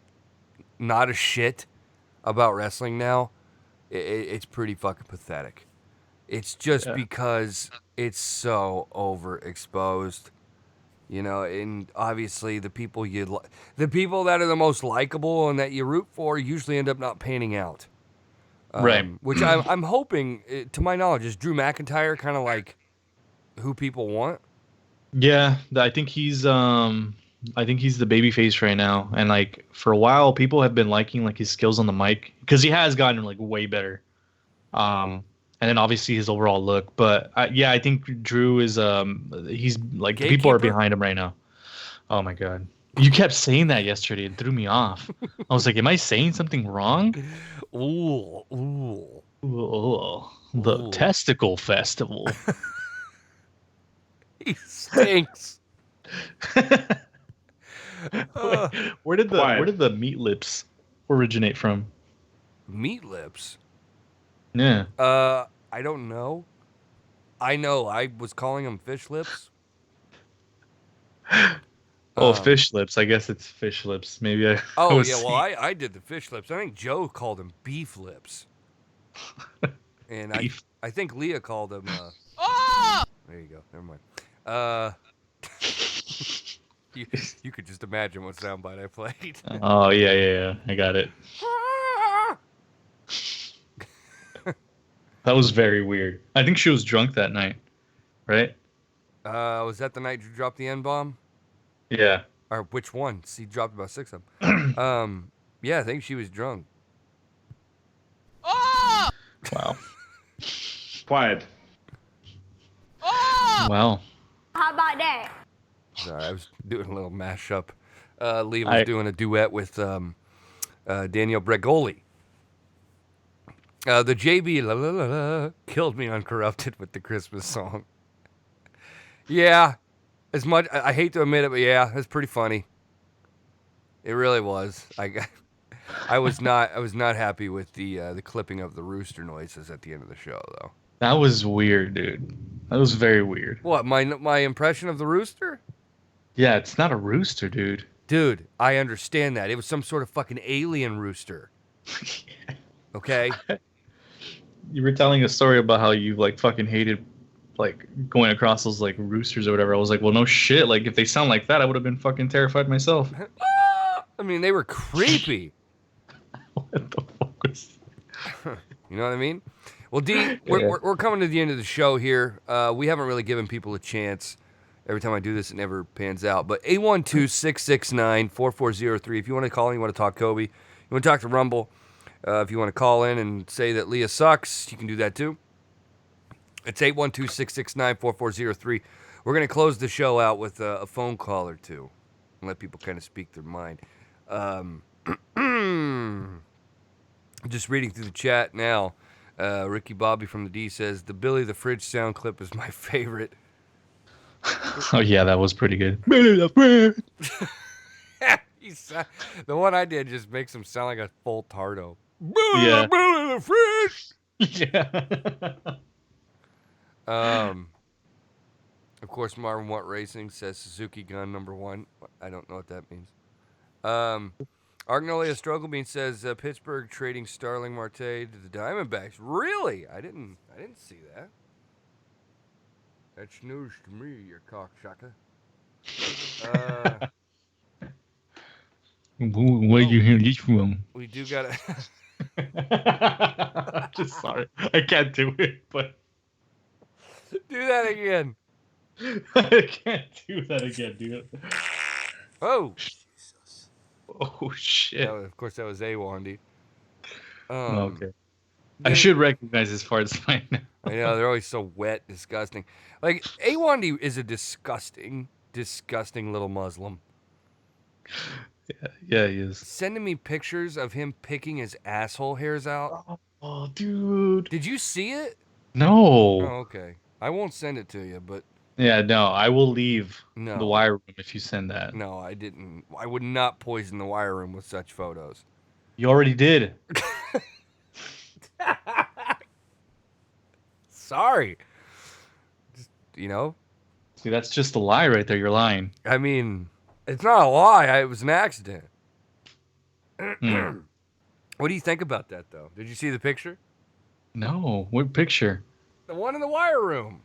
not a shit about wrestling now. It's pretty fucking pathetic. It's just because it's so overexposed, and obviously the people that are the most likable and that you root for usually end up not panning out. Right. Which I'm hoping, to my knowledge, is Drew McIntyre kind of like who people want? Yeah, I think he's the babyface right now, and like for a while, people have been liking like his skills on the mic because he has gotten like way better. And then obviously his overall look, but I think Drew is he's like the people are behind him right now. Oh my god, you kept saying that yesterday and threw me off. I was like, am I saying something wrong? Ooh. The Testicle Festival. He stinks. Where did the meat lips originate from? Meat lips? Yeah. I don't know. I know I was calling them fish lips. Fish lips. I guess it's fish lips. Maybe I. Oh yeah, well I did the fish lips. I think Joe called them beef lips. And beef. I think Leah called them. There you go. Never mind. You could just imagine what soundbite I played. Oh yeah. I got it. That was very weird. I think she was drunk that night, right? Was that the night you dropped the N-bomb? Yeah. Or which one? She dropped about 6 of them. Yeah, I think she was drunk. Wow. Quiet. Wow. How about that? Sorry, I was doing a little mashup. Lee was doing a duet with Daniel Bregoli. The JB la la la la killed me on Corrupted with the Christmas song. Yeah, as much I hate to admit it, but yeah, it's pretty funny. It really was. I was not happy with the clipping of the rooster noises at the end of the show though. That was weird, dude. That was very weird. What, my impression of the rooster? Yeah, it's not a rooster, dude. Dude, I understand that. It was some sort of fucking alien rooster. Okay? You were telling a story about how you like fucking hated like going across those like roosters or whatever. I was like, well, no shit. Like if they sound like that, I would have been fucking terrified myself. I mean, they were creepy. What the fuck was? You know what I mean? Well, D, we're coming to the end of the show here. We haven't really given people a chance. Every time I do this, it never pans out. But 812-669-4403. If you want to call in, you want to talk Kobe, you want to talk to Rumble, if you want to call in and say that Leah sucks, you can do that too. It's 812-669-4403. We're going to close the show out with a phone call or two and let people kind of speak their mind. Just reading through the chat now. Ricky Bobby from the D says, the Billy the Fridge sound clip is my favorite. Oh, yeah, that was pretty good. The one I did just makes him sound like a full tardo. Yeah. Billy the Fridge! Yeah. Of course, Marvin Watt Racing says Suzuki gun #1. I don't know what that means. Argnolia Strugglebean says Pittsburgh trading Starling Marte to the Diamondbacks. Really? I didn't see that. That's news to me, you cocksucker. Where you hear this from? We do gotta. I'm just sorry. I can't do it, but Do that again. I can't do that again, dude. Oh. Oh shit. Of course, that was A-Wandy. Okay. I should recognize his farts by now. I know, they're always so wet, disgusting. Like, A-Wandy is a disgusting little Muslim. Yeah, he is. Sending me pictures of him picking his asshole hairs out. Oh, dude. Did you see it? No. Oh, okay. I won't send it to you, but... Yeah, no, I will leave No. the wire room if you send that. No, I didn't. I would not poison the wire room with such photos. You already did. Sorry. Just, you know? See, that's just a lie right there. You're lying. I mean, it's not a lie. It was an accident. What do you think about that, though? Did you see the picture? No. What picture? The one in the wire room.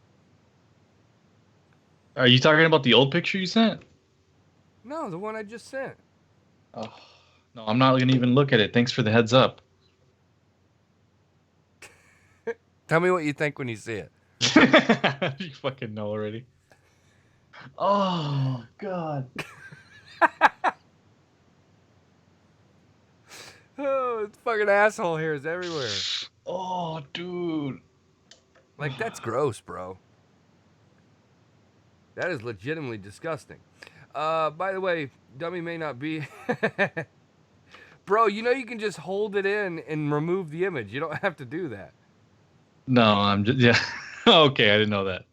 Are you talking about the old picture you sent? No, the one I just sent. Oh, no, I'm not going to even look at it. Thanks for the heads up. Tell me what you think when you see it. You fucking know already. Oh, God. Oh, it's fucking asshole hairs everywhere. Oh, dude. Like, that's gross, bro. That is legitimately disgusting. By the way, dummy may not be... Bro, you know you can just hold it in and remove the image. You don't have to do that. No, I'm just... Yeah. Okay, I didn't know that.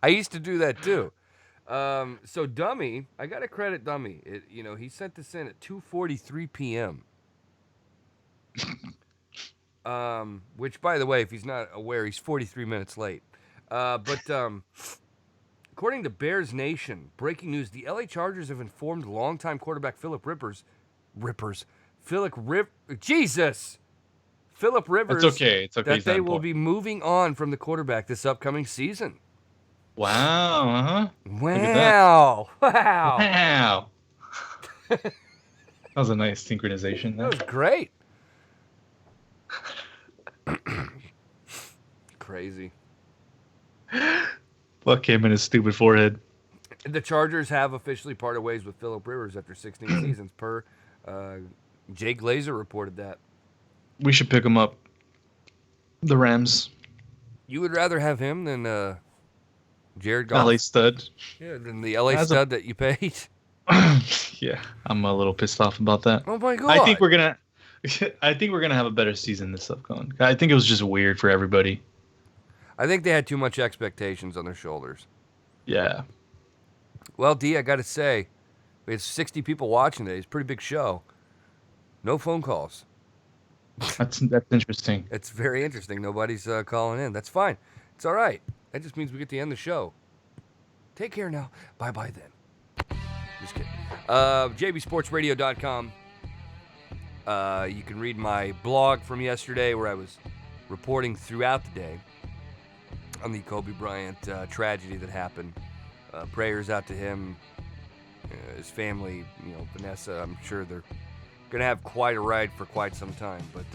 I used to do that, too. So Dummy, I got to credit Dummy. He sent this in at 2:43 p.m. Which, by the way, if he's not aware, he's 43 minutes late. According to Bears Nation, breaking news: the LA Chargers have informed longtime quarterback Philip Rivers. It's okay. It's okay. That they will be moving on from the quarterback this upcoming season. Wow. Uh-huh. Wow. Wow. That was a nice synchronization. That was great. Crazy. Fuck him and his stupid forehead. The Chargers have officially parted ways with Philip Rivers after 16 seasons, per Jay Glazer reported that. We should pick him up. The Rams. You would rather have him than Jared Goff? LA stud. Yeah, than the LA stud that you paid? Yeah, I'm a little pissed off about that. Oh my God. I think we're gonna have a better season this upcoming. I think it was just weird for everybody. I think they had too much expectations on their shoulders. Yeah. Well, D, I got to say, we had 60 people watching today. It's a pretty big show. No phone calls. That's interesting. It's very interesting. Nobody's calling in. That's fine. It's all right. That just means we get to end the show. Take care now. Bye-bye then. Just kidding. JBSportsRadio.com. You can read my blog from yesterday where I was reporting throughout the day on the Kobe Bryant tragedy that happened. Prayers out to him, his family, Vanessa. I'm sure they're going to have quite a ride for quite some time. But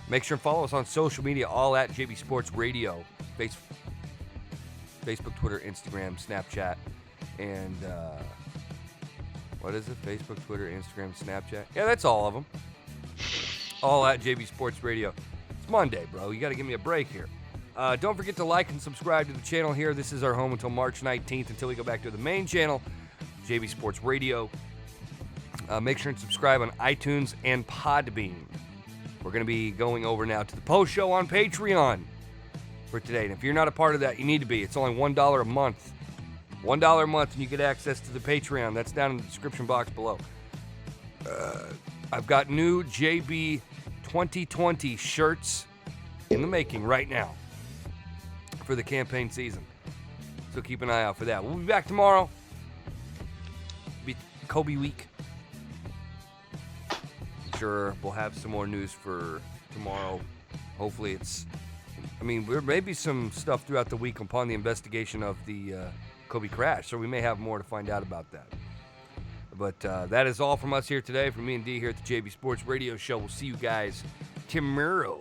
make sure and follow us on social media, all at JB Sports Radio. Facebook, Twitter, Instagram, Snapchat, and what is it? Facebook, Twitter, Instagram, Snapchat. Yeah, that's all of them. All at JB Sports Radio. It's Monday, bro. You got to give me a break here. Don't forget to like and subscribe to the channel here. This is our home until March 19th, until we go back to the main channel, JB Sports Radio. Make sure and subscribe on iTunes and Podbean. We're going to be going over now to the post show on Patreon for today. And if you're not a part of that, you need to be. It's only $1 a month. $1 a month, and you get access to the Patreon. That's down in the description box below. I've got new JB 2020 shirts in the making right now for the campaign season. So keep an eye out for that. We'll be back tomorrow. Be Kobe week. I'm sure we'll have some more news for tomorrow. Hopefully there may be some stuff throughout the week upon the investigation of the Kobe crash, so we may have more to find out about that. But that is all from us here today, from me and D here at the JB Sports Radio Show. We'll see you guys tomorrow.